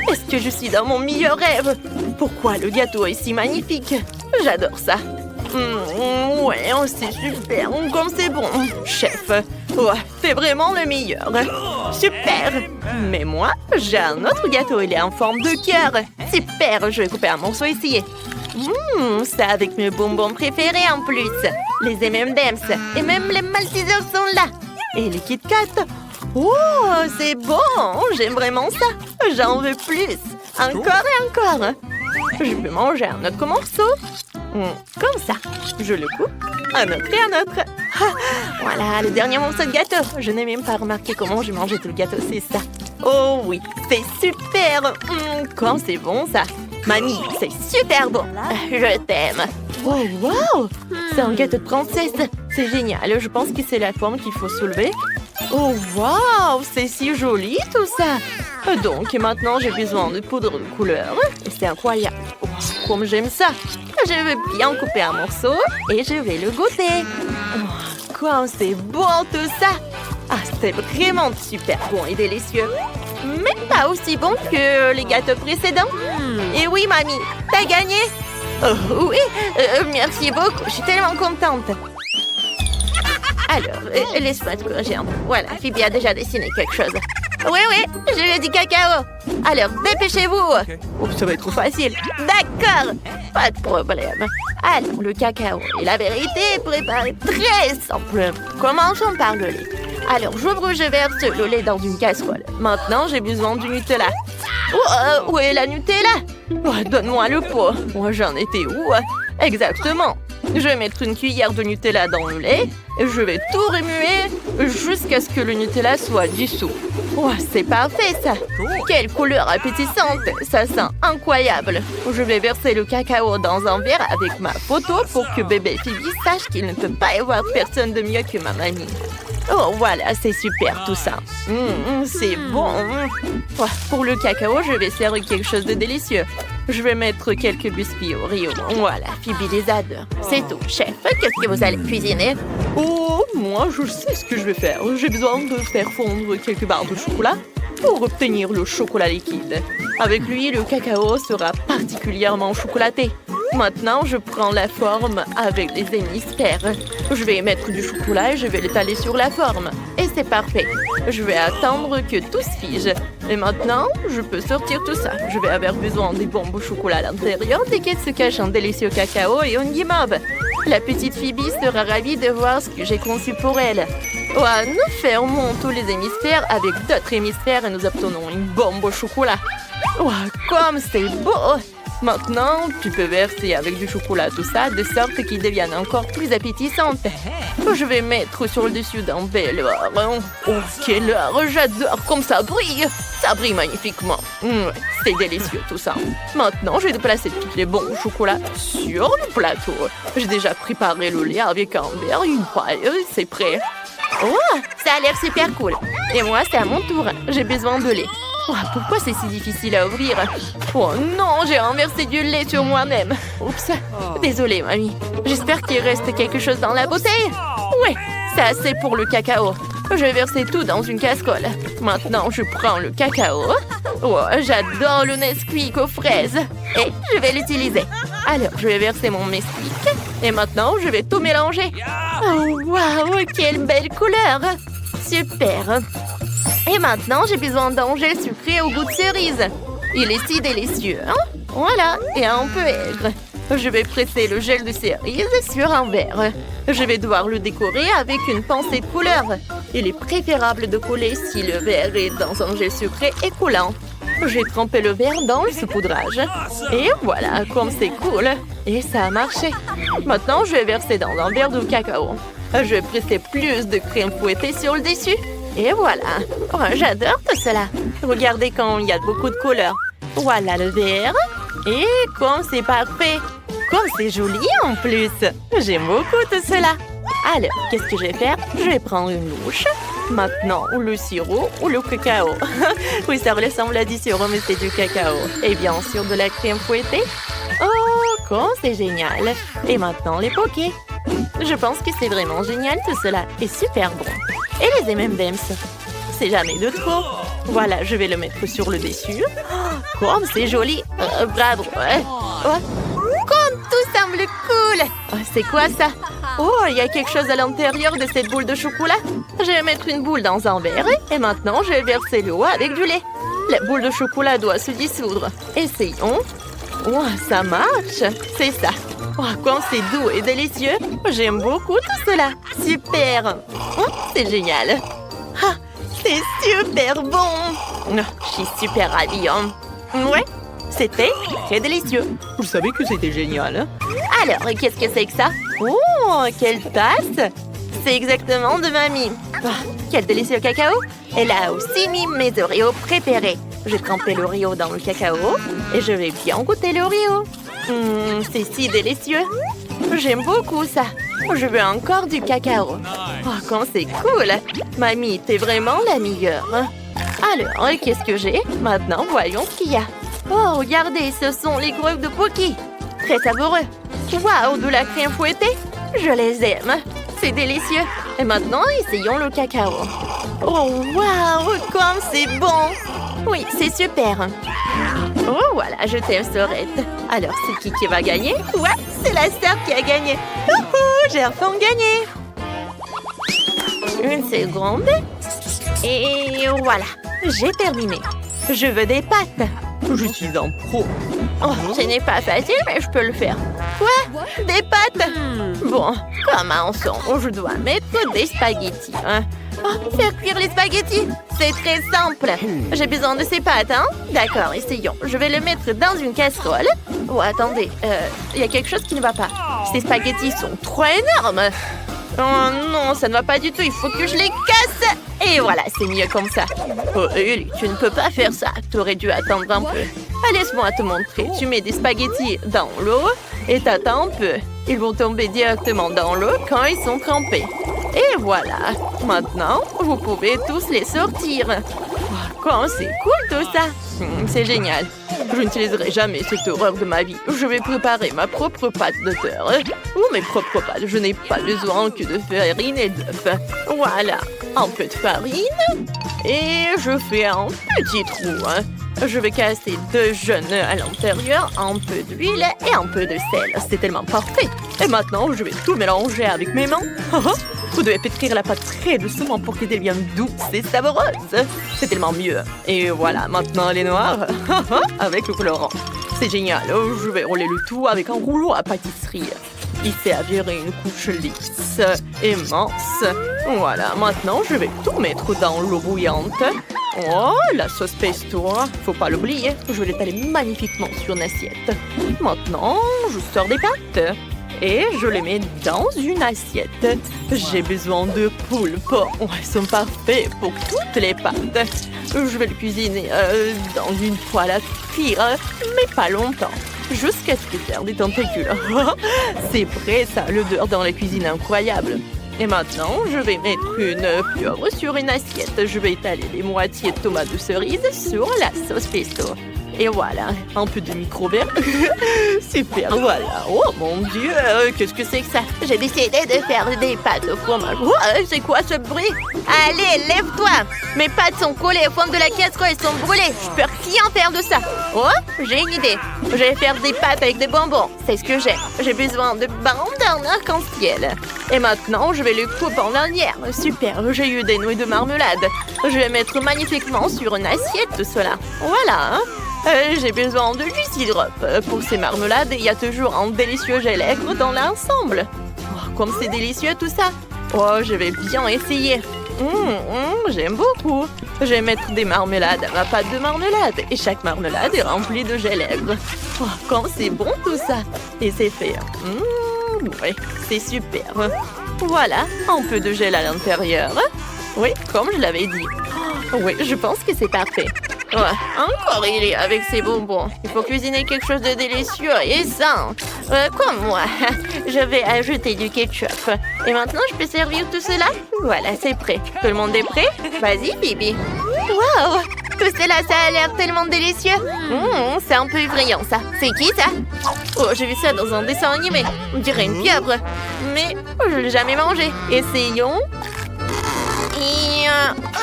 Est-ce que je suis dans mon meilleur rêve? Pourquoi le gâteau est si magnifique? J'adore ça. Ouais, c'est super. Comme c'est bon. Chef, c'est vraiment le meilleur. Super. Mais moi, j'ai un autre gâteau. Il est en forme de cœur. Super. Je vais couper un morceau et essayer. C'est avec mes bonbons préférés en plus. Les M&M's. Et même les Maltesers sont là. Et les Kit Kat. C'est bon. J'aime vraiment ça. J'en veux plus. Encore et encore. Je peux manger un autre morceau. Comme ça. Je le coupe. Un autre et un autre. Voilà, le dernier morceau de gâteau. Je n'ai même pas remarqué comment j'ai mangé tout le gâteau, c'est ça. Oh oui, c'est super. Comme c'est bon ça. Mamie, c'est super bon. Je t'aime. Wow. C'est un gâteau de princesse. C'est génial. Je pense que c'est la forme qu'il faut soulever. Wow, c'est si joli tout ça. Donc maintenant, j'ai besoin de poudre de couleur. Et c'est incroyable. Oh, comme j'aime ça. Je vais bien couper un morceau et je vais le goûter. Oh, comme c'est bon tout ça. Ah, c'est vraiment super bon et délicieux. Mais pas aussi bon que les gâteaux précédents. Et oui, mamie, t'as gagné. Oh, oui, merci beaucoup. Je suis tellement contente. Alors, laisse-moi te corriger un peu. Voilà, Phoebe a déjà dessiné quelque chose. Oui, je lui ai dit cacao. Alors, dépêchez-vous. Oh, ça va être trop facile. D'accord, pas de problème. Alors, le cacao et la vérité est préparé très simple. Commençons par le lait. Alors, je verse le lait dans une casserole. Maintenant, j'ai besoin du Nutella. Où est la Nutella? Oh, donne-moi le pot. Moi, j'en étais où? Exactement. Je vais mettre une cuillère de Nutella dans le lait et je vais tout remuer jusqu'à ce que le Nutella soit dissous. Oh, c'est parfait ça! Quelle couleur appétissante! Ça sent incroyable! Je vais verser le cacao dans un verre avec ma photo pour que bébé Phoebe sache qu'il ne peut pas y avoir personne de mieux que ma mamie. Oh, voilà, c'est super tout ça. C'est bon. Oh, pour le cacao, je vais servir quelque chose de délicieux. Je vais mettre quelques biscuits Oreo. Voilà, Phoebe les adore. C'est tout, chef. Qu'est-ce que vous allez cuisiner? Oh, moi, je sais ce que je vais faire. J'ai besoin de faire fondre quelques barres de chocolat pour obtenir le chocolat liquide. Avec lui, le cacao sera particulièrement chocolaté. Maintenant, je prends la forme avec les hémisphères. Je vais mettre du chocolat et je vais l'étaler sur la forme. Et c'est parfait. Je vais attendre que tout se fige. Et maintenant, je peux sortir tout ça. Je vais avoir besoin des bombes au chocolat à l'intérieur, desquelles se cache un délicieux cacao et une guimauve. La petite Phoebe sera ravie de voir ce que j'ai conçu pour elle. Oh, nous fermons tous les hémisphères avec d'autres hémisphères et nous obtenons une bombe au chocolat. Oh, comme c'est beau! Maintenant, tu peux verser avec du chocolat tout ça, de sorte qu'il devienne encore plus appétissante. Je vais mettre sur le dessus d'un bel or. Oh, quel or! J'adore comme ça brille! Ça brille magnifiquement. C'est délicieux tout ça. Maintenant, je vais placer toutes les bombes au chocolat sur le plateau. J'ai déjà préparé le lait avec un verre, une paille, c'est prêt. Oh, ça a l'air super cool. Et moi, c'est à mon tour. J'ai besoin de lait. Oh, pourquoi c'est si difficile à ouvrir? Oh non, j'ai renversé du lait sur moi-même. Oups, désolée, mamie. J'espère qu'il reste quelque chose dans la bouteille. Ouais, c'est assez pour le cacao. Je vais verser tout dans une casserole. Maintenant, je prends le cacao. Oh, j'adore le Nesquik aux fraises. Et je vais l'utiliser. Alors, je vais verser mon Nesquik. Et maintenant, je vais tout mélanger. Oh, waouh, quelle belle couleur! Super! Et maintenant, j'ai besoin d'un gel sucré au goût de cerise. Il est si délicieux, hein? Voilà, et un peu aigre. Je vais presser le gel de cerise sur un verre. Je vais devoir le décorer avec une pensée de couleur. Il est préférable de coller si le verre est dans un gel sucré et coulant. J'ai trempé le verre dans le saupoudrage. Et voilà, comme c'est cool. Et ça a marché. Maintenant, je vais verser dans un verre de cacao. Je vais presser plus de crème fouettée sur le dessus. Et voilà. Oh, j'adore tout cela. Regardez comme il y a beaucoup de couleurs. Voilà le verre. Et comme c'est parfait. Comme c'est joli en plus. J'aime beaucoup tout cela. Alors, qu'est-ce que je vais faire? Je vais prendre une louche. Maintenant, ou le sirop ou le cacao. Oui, ça ressemble à du sirop, mais c'est du cacao. Et bien sûr, de la crème fouettée. Oh, comme c'est génial. Et maintenant, les pokés. Je pense que c'est vraiment génial tout cela. Et super bon. Et les M&M's. C'est jamais de trop. Voilà, je vais le mettre sur le dessus. Oh, comme c'est joli. Bravo. Oh. Comme tout semble cool. Oh, c'est quoi ça? Oh, il y a quelque chose à l'intérieur de cette boule de chocolat. Je vais mettre une boule dans un verre. Et maintenant, je vais verser l'eau avec du lait. La boule de chocolat doit se dissoudre. Essayons. Oh, ça marche. C'est ça. Oh, comme c'est doux et délicieux. J'aime beaucoup tout cela. Super. Oh, c'est génial. Ah, c'est super bon. Oh, je suis super ravie. Hein. Ouais, c'était très délicieux.
Vous savez que c'était génial.
Alors, qu'est-ce que c'est que ça? Oh, quelle tasse. C'est exactement de mamie. Oh, quel délicieux cacao. Elle a aussi mis mes Oreos préférés. J'ai trempé l'Oreo dans le cacao et je vais bien goûter l'Oreo. C'est si délicieux. J'aime beaucoup ça. Je veux encore du cacao. Oh, comme c'est cool. Mamie, t'es vraiment la meilleure. Alors, qu'est-ce que j'ai? Maintenant, voyons ce qu'il y a. Oh, regardez, ce sont les greffes de Pocky. Très savoureux. Waouh, de la crème fouettée. Je les aime. C'est délicieux. Et maintenant, essayons le cacao. Oh, waouh, comme c'est bon. Oui, c'est super. Oh, voilà, je t'aime, Sorette. Alors, c'est qui va gagner? Ouais, c'est la star qui a gagné. J'ai enfin gagné. Une seconde. Et voilà, j'ai terminé. Je veux des pâtes.
Je suis un pro.
Oh, ce n'est pas facile, mais je peux le faire. Quoi? Des pâtes? Bon, commençons. Je dois mettre des spaghettis. Hein? Oh, faire cuire les spaghettis, c'est très simple. J'ai besoin de ces pâtes, hein? D'accord, essayons. Je vais le mettre dans une casserole. Oh, attendez, il y a quelque chose qui ne va pas. Ces spaghettis sont trop énormes. Oh non, ça ne va pas du tout. Il faut que je les casse. Et voilà, c'est mieux comme ça. Oh, Ellie, tu ne peux pas faire ça. Tu aurais dû attendre un peu. Ah, laisse-moi te montrer. Tu mets des spaghettis dans l'eau et t'attends un peu. Ils vont tomber directement dans l'eau quand ils sont trempés. Et voilà. Maintenant, vous pouvez tous les sortir. Oh, quand c'est cool tout ça. C'est génial. Je n'utiliserai jamais cette horreur de ma vie. Je vais préparer ma propre pâte de beurre. Ou mes propres pâtes. Je n'ai pas besoin que de farine et d'œufs. Voilà. Un peu de farine. Et je fais un petit trou. Je vais casser 2 jeunes à l'intérieur, un peu d'huile et un peu de sel. C'est tellement parfait. Et maintenant, je vais tout mélanger avec mes mains. Vous devez pétrir la pâte très doucement pour qu'elle devienne douce et savoureuse. C'est tellement mieux. Et voilà, maintenant elle est noire avec le colorant. C'est génial. Je vais rouler le tout avec un rouleau à pâtisserie. Il servirait une couche lisse et mince. Voilà, maintenant je vais tout mettre dans l'eau bouillante. Oh, la sauce pesto, faut pas l'oublier. Je vais l'étaler magnifiquement sur une assiette. Maintenant, je sors des pâtes et je les mets dans une assiette. J'ai besoin de poulpe. Oh, elles sont parfaites pour toutes les pâtes. Je vais le cuisiner dans une poêle à frire, mais pas longtemps. Jusqu'à ce qu'il perde des tentacules. C'est vrai, ça, l'odeur dans la cuisine incroyable. Et maintenant, je vais mettre une pieuvre sur une assiette. Je vais étaler les moitiés de tomates de cerise sur la sauce pesto. Et voilà, un peu de micro-verre. Super, voilà. Oh mon Dieu, qu'est-ce que c'est que ça? J'ai décidé de faire des pâtes au fromage. Oh, c'est quoi ce bruit? Allez, lève-toi. Mes pâtes sont collées au fond de la casserole, elles sont brûlées. Je peux rien faire de ça. Oh, j'ai une idée. Je vais faire des pâtes avec des bonbons. C'est ce que j'ai. J'ai besoin de bandes en arc-en-ciel. Et maintenant, je vais le couper en lanières. Super, j'ai eu des nouilles de marmelade. Je vais mettre magnifiquement sur une assiette tout cela. Voilà, j'ai besoin de jus sirope. Pour ces marmelades, il y a toujours un délicieux gel aigre dans l'ensemble. Oh, comme c'est délicieux tout ça. Oh, je vais bien essayer. J'aime beaucoup. Je vais mettre des marmelades à ma pâte de marmelade. Et chaque marmelade est remplie de gel aigre. Oh, comme c'est bon tout ça. Et c'est fait. Oui, c'est super. Voilà, un peu de gel à l'intérieur. Oui, comme je l'avais dit. Oh, oui, je pense que c'est parfait. Ouais, encore il est avec ses bonbons. Il faut cuisiner quelque chose de délicieux et sain. Comme moi. Je vais ajouter du ketchup. Et maintenant, je peux servir tout cela? Voilà, c'est prêt. Tout le monde est prêt? Vas-y, Bibi. Waouh! Tout cela, ça a l'air tellement délicieux. C'est un peu effrayant, ça. C'est qui, ça? Oh, j'ai vu ça dans un dessin animé. On dirait une pieuvre. Mais je l'ai jamais mangé. Essayons. Et...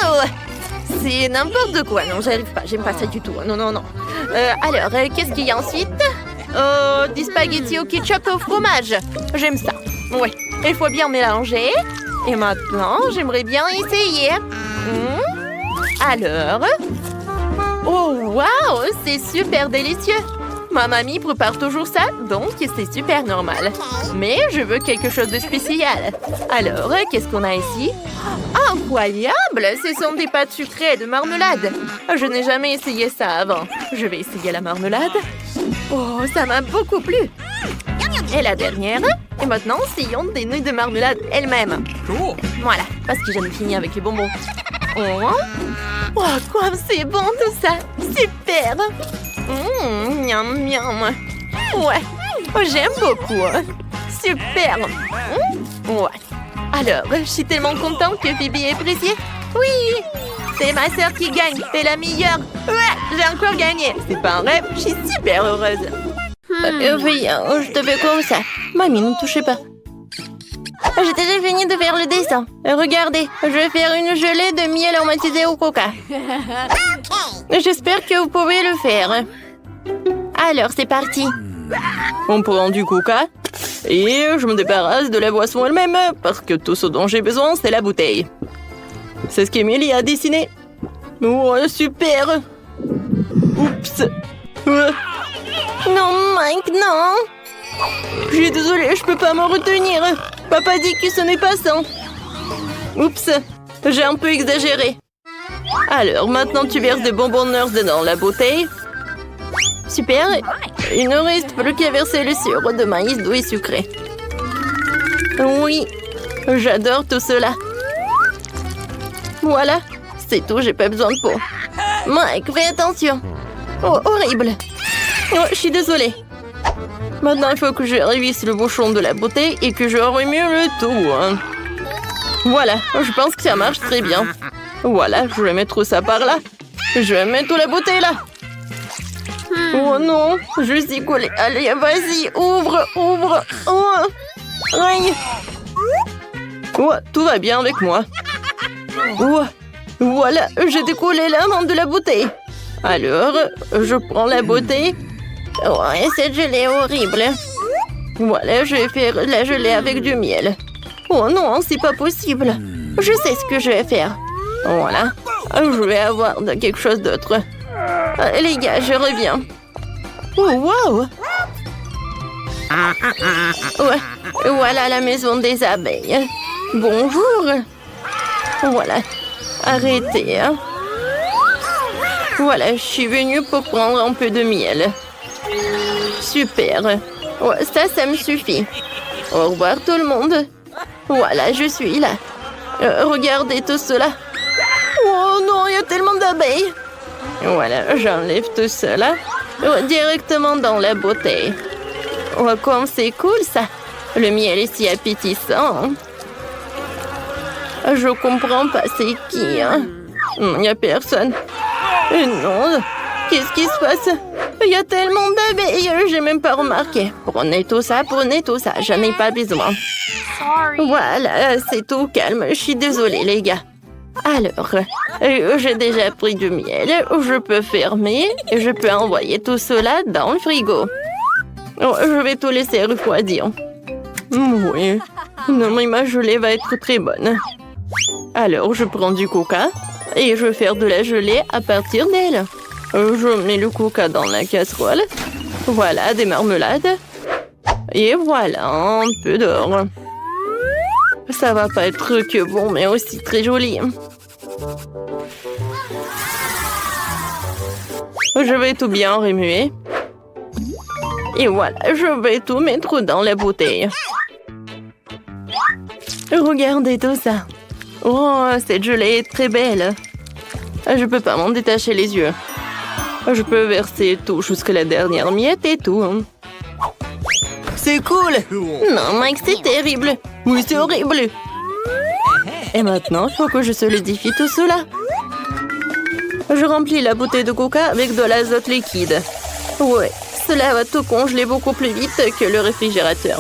oh! C'est n'importe quoi. Non, j'arrive pas. J'aime pas ça du tout. Non. Alors, qu'est-ce qu'il y a ensuite? Des spaghettis au ketchup et au fromage. J'aime ça. Ouais. Il faut bien mélanger. Et maintenant, j'aimerais bien essayer. Alors... oh, waouh! C'est super délicieux. Ma mamie prépare toujours ça, donc c'est super normal. Mais je veux quelque chose de spécial. Alors, qu'est-ce qu'on a ici? Incroyable! Ce sont des pâtes sucrées de marmelade. Je n'ai jamais essayé ça avant. Je vais essayer la marmelade. Oh, ça m'a beaucoup plu. Et la dernière. Et maintenant, essayons des nouilles de marmelade elles-mêmes. Voilà, parce que j'en ai fini avec les bonbons. Oh, comme c'est bon tout ça! Super! Miam, miam. Ouais, j'aime beaucoup. Super. Ouais. Alors, je suis tellement contente que Phoebe ait apprécié. Oui. c'est ma sœur qui gagne. T'es la meilleure. Ouais, j'ai encore gagné. C'est pas un rêve, je suis super heureuse. Oui, je te fais comme ça. Mamie, ne touchez pas. J'ai déjà fini de faire le dessin. Regardez, je vais faire une gelée de miel aromatisé au coca. J'espère que vous pouvez le faire. Alors, c'est parti.
On prend du coca et je me débarrasse de la boisson elle-même parce que tout ce dont j'ai besoin, c'est la bouteille. C'est ce qu'Emilie a dessiné. Oh, super. Oups.
Non, Mike, non.
Je suis désolée, je peux pas me retenir. Papa dit que ce n'est pas ça. Oups, j'ai un peu exagéré. Alors, maintenant tu verses des bonbons Nurse dans la bouteille.
Super. Il ne reste plus qu'à verser le sirop de maïs doux et sucré.
Oui, j'adore tout cela.
Voilà, c'est tout, j'ai pas besoin de peau. Mike, fais attention. Oh, horrible.
Oh, je suis désolée. Maintenant, il faut que je révisse le bouchon de la bouteille et que je remue le tout. Hein. Voilà, je pense que ça marche très bien. Voilà, je vais mettre ça par là. Je vais mettre la bouteille là. Oh non, je suis collée. Allez, vas-y, ouvre, ouvre. Oh. Aïe. Oh, tout va bien avec moi. Oh. Voilà, j'ai décollé la main de la bouteille. Alors, je prends la bouteille.
Ouais, cette gelée est horrible.
Voilà, je vais faire la gelée avec du miel.
Oh non, c'est pas possible. Je sais ce que je vais faire.
Voilà, je vais avoir quelque chose d'autre.
Les gars, je reviens.
Oh, wow!
Ouais, voilà la maison des abeilles.
Bonjour.
Voilà, arrêtez. Hein.
Voilà, je suis venue pour prendre un peu de miel.
Super. Ouais, ça me suffit. Au revoir tout le monde. Voilà, je suis là. Regardez tout cela.
Oh non, il y a tellement d'abeilles.
Voilà, j'enlève tout cela directement dans la bouteille. Oh, comme c'est cool ça. Le miel est si appétissant.
Je comprends pas, c'est qui, hein? Il n'y a personne. Non, qu'est-ce qui se passe? Il y a tellement d'abeilles, j'ai même pas remarqué.
Prenez tout ça, j'en ai pas besoin.
Voilà, c'est tout calme, je suis désolée les gars.
Alors, j'ai déjà pris du miel, je peux fermer et je peux envoyer tout cela dans le frigo.
Oh, je vais tout laisser refroidir. Oui, non mais ma gelée va être très bonne. Alors, je prends du coca et je vais faire de la gelée à partir d'elle. Je mets le coca dans la casserole. Voilà, des marmelades. Et voilà, un peu d'or. Ça va pas être que bon, mais aussi très joli. Je vais tout bien remuer. Et voilà, je vais tout mettre dans la bouteille. Regardez tout ça. Oh, cette gelée est très belle. Je peux pas m'en détacher les yeux. Je peux verser tout jusqu'à la dernière miette et tout. C'est cool!
Non, Mike, c'est terrible.
Oui, c'est horrible. Et maintenant, il faut que je solidifie tout cela. Je remplis la bouteille de coca avec de l'azote liquide. Ouais, cela va tout congeler beaucoup plus vite que le réfrigérateur.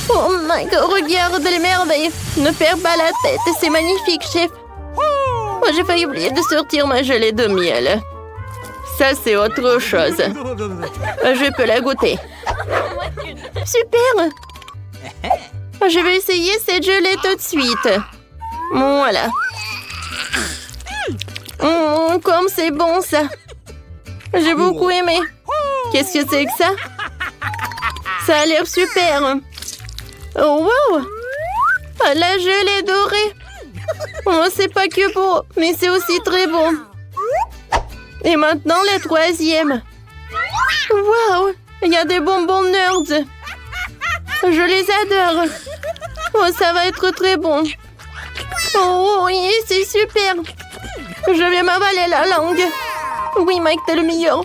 Oh Mike, regarde les merveilles. Ne perds pas la tête, c'est magnifique, chef.
Oh, j'ai failli oublier de sortir ma gelée de miel. Ça, c'est autre chose. Je peux la goûter.
Super! Je vais essayer cette gelée tout de suite.
Voilà.
Comme c'est bon, ça. J'ai beaucoup aimé.
Qu'est-ce que c'est que ça?
Ça a l'air super. Oh, wow! La gelée dorée. Oh, c'est pas que beau, mais c'est aussi très bon. Et maintenant, la troisième. Wow! Il y a des bonbons Nerds. Je les adore. Oh, ça va être très bon. Oh, oui, c'est super. Je vais m'avaler la langue. Oui, Mike, t'es le meilleur.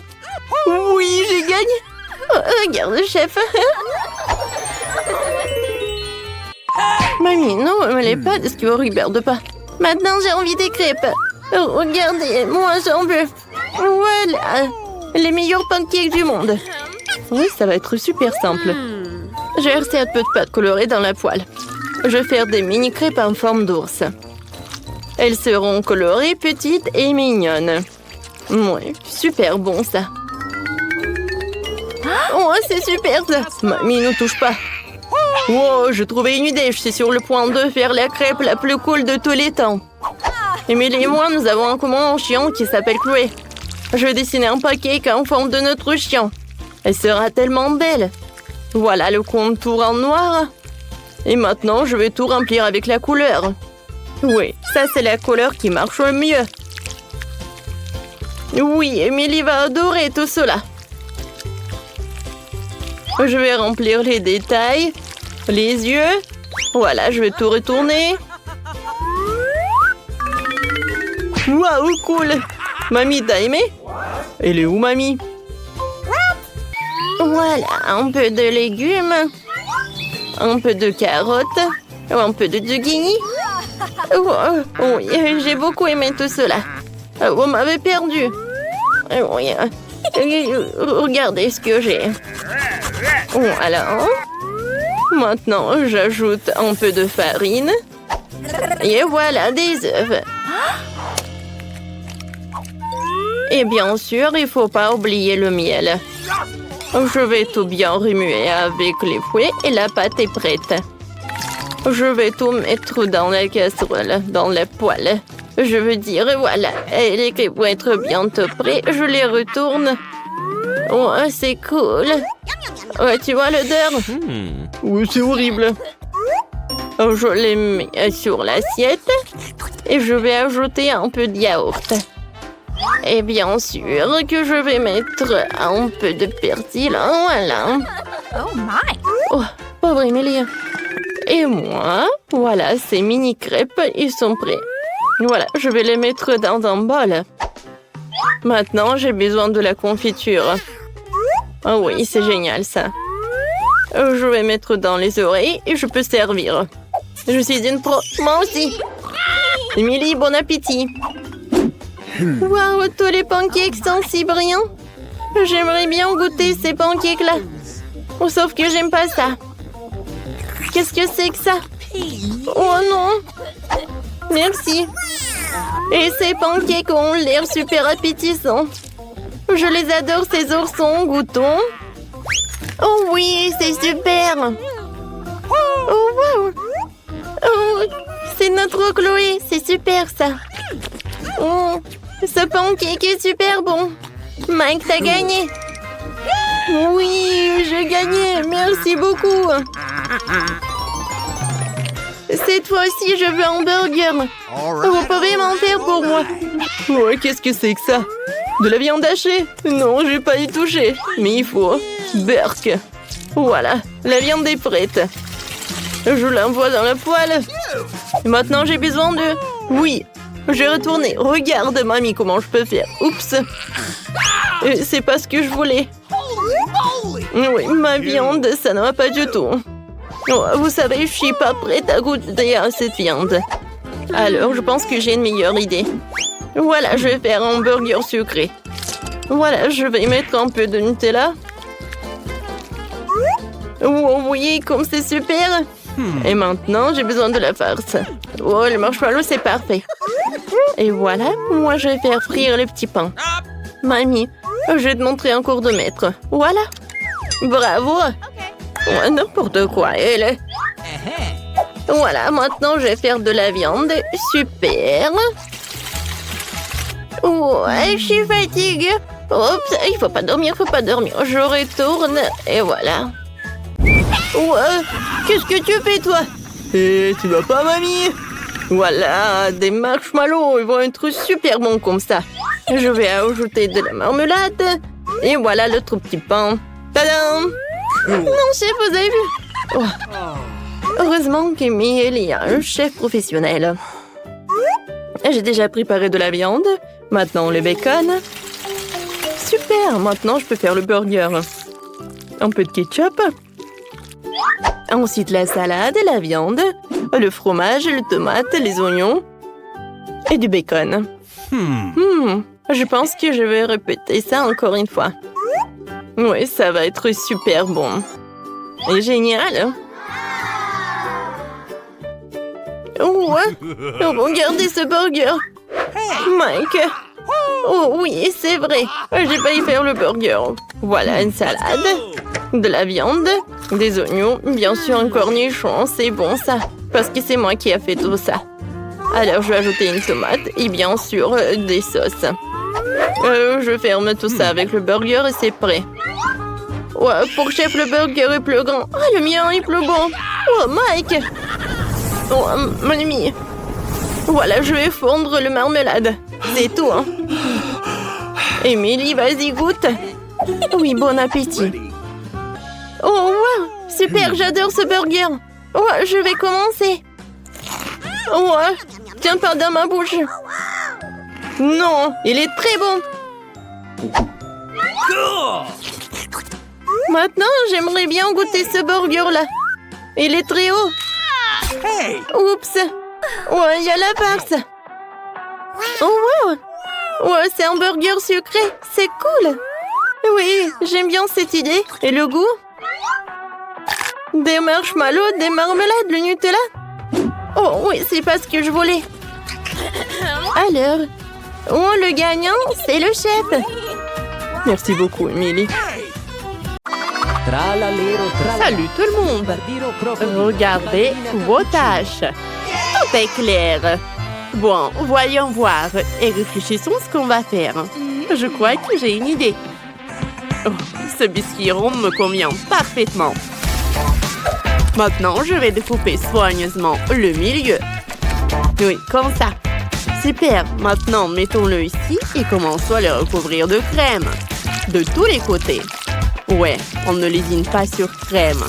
Oui, j'ai gagné.
Oh, regarde, chef.
Mamie, non, me les pas, est-ce que vous regarde pas?
Maintenant, j'ai envie des crêpes. Regardez, moi j'en veux. Voilà, les meilleurs pancakes du monde.
Oui, ça va être super simple. Je vais verser un peu de pâte colorée dans la poêle. Je vais faire des mini crêpes en forme d'ours. Elles seront colorées, petites et mignonnes. Oui, super bon ça. Oh, c'est super ça. Mamie, ne touche pas. Wow, j'ai trouvé une idée. Je suis sur le point de faire la crêpe la plus cool de tous les temps. Emily et moi, nous avons en commun un chien qui s'appelle Chloé. Je vais dessiner un pancake en forme de notre chien. Elle sera tellement belle. Voilà le contour en noir. Et maintenant, je vais tout remplir avec la couleur. Oui, ça c'est la couleur qui marche le mieux. Oui, Emily va adorer tout cela. Je vais remplir les détails, les yeux. Voilà, je vais tout retourner. Waouh, cool! Mamie, t'as aimé? Elle est où, mamie?
Voilà, un peu de légumes, un peu de carottes, un peu de zucchini. Oui, j'ai beaucoup aimé tout cela. Vous m'avez perdu. Oui, regardez ce que j'ai.
Voilà. Maintenant, j'ajoute un peu de farine.
Et voilà des œufs.
Et bien sûr, il ne faut pas oublier le miel. Je vais tout bien remuer avec les fouets et la pâte est prête. Je vais tout mettre dans la casserole, dans la poêle. Je veux dire, voilà, les crêpes vont être bientôt prêtes. Je les retourne. Oh, c'est cool. Ouais, tu vois l'odeur? Oui, c'est horrible. Je les mets sur l'assiette et je vais ajouter un peu de yaourt. Et bien sûr que je vais mettre un peu de persil. Voilà.
Oh my!
Oh, pauvre Emily. Et moi, voilà, ces mini crêpes, ils sont prêts. Voilà, je vais les mettre dans un bol. Maintenant, j'ai besoin de la confiture. Oh oui, c'est génial ça. Je vais mettre dans les oreilles et je peux servir. Je suis une pro. Moi aussi. Emily, bon appétit. Waouh, tous les pancakes sont si brillants. J'aimerais bien goûter ces pancakes-là. Oh, sauf que j'aime pas ça. Qu'est-ce que c'est que ça? Oh non. Merci. Et ces pancakes ont l'air super appétissants. Je les adore, ces oursons. Goûtons.
Oh oui, c'est super. Oh wow. Oh, c'est notre Chloé, c'est super ça. Oh, ce pancake est super bon. Mike, t'as gagné.
Oui, j'ai gagné. Merci beaucoup. Cette fois-ci, je veux un burger. Vous pouvez m'en faire pour moi. Ouais, qu'est-ce que c'est que ça? De la viande hachée? Non, je vais pas y toucher. Mais il faut. Burk. Voilà, la viande est prête. Je l'envoie dans la poêle. Et maintenant, j'ai besoin de... Oui, je vais retourner. Regarde, mamie, comment je peux faire. Oups. C'est pas ce que je voulais. Oui, ma viande, ça ne va pas du tout. Oh, vous savez, je suis pas prête à goûter à cette viande. Alors, je pense que j'ai une meilleure idée. Voilà, je vais faire un burger sucré. Voilà, je vais mettre un peu de Nutella. Oh, oui, comme c'est super. Et maintenant, j'ai besoin de la farce. Oh, le marshmallow, c'est parfait. Et voilà, moi, je vais faire frire le petit pain. Mamie, je vais te montrer un cours de maître. Voilà. Bravo. Oh, n'importe quoi, elle. Voilà, maintenant, je vais faire de la viande. Super. Ouais, je suis fatiguée. Oups, il faut pas dormir, Je retourne et voilà. Ouais, qu'est-ce que tu fais, toi? Et tu vas pas, mamie? Voilà, des marshmallows, ils vont être super bons comme ça. Je vais ajouter de la marmelade. Et voilà le tout petit pain. Tadam! Non, chef, vous avez vu? Oh. Heureusement qu'Emily est un chef professionnel. J'ai déjà préparé de la viande. Maintenant, le bacon. Super, maintenant je peux faire le burger. Un peu de ketchup. Ensuite, la salade et la viande. Le fromage, les tomates, les oignons. Et du bacon. Je pense que je vais répéter ça encore une fois. Oui, ça va être super bon. Et génial. Ouais. Regardez ce burger. Mike. Oh oui, c'est vrai. J'ai failli faire le burger. Voilà une salade, de la viande, des oignons, bien sûr un cornichon. C'est bon ça, parce que c'est moi qui ai fait tout ça. Alors je vais ajouter une tomate et bien sûr des sauces. Je ferme tout ça avec le burger et c'est prêt. Ouais, pour chef, le burger est plus grand. Ah, le mien est plus bon. Oh, Mike. Oh, mon ami. Voilà, je vais fondre le marmelade. C'est tout, hein. Émilie, vas-y, goûte. Oui, bon appétit. Oh, wow. Super, j'adore ce burger. Ouais, je vais commencer. Ouais, tiens pas dans ma bouche. Non, il est très bon. Maintenant, j'aimerais bien goûter ce burger-là. Il est très haut. Oups. Ouais, il y a la farce. Oh, wow. Ouais, c'est un burger sucré. C'est cool. Oui, j'aime bien cette idée. Et le goût? Des marshmallows, des marmelades, le Nutella. Oh, oui, c'est pas ce que je voulais. Alors, le gagnant, c'est le chef. Merci beaucoup, Émilie. Salut tout le monde. Regardez vos tâches. Tout est clair. Bon, voyons voir et réfléchissons ce qu'on va faire. Je crois que j'ai une idée. Oh, ce biscuit rond me convient parfaitement. Maintenant, je vais découper soigneusement le milieu. Oui, comme ça. Super. Maintenant, mettons-le ici et commençons à le recouvrir de crème. De tous les côtés. Ouais, on ne lésine pas sur crème.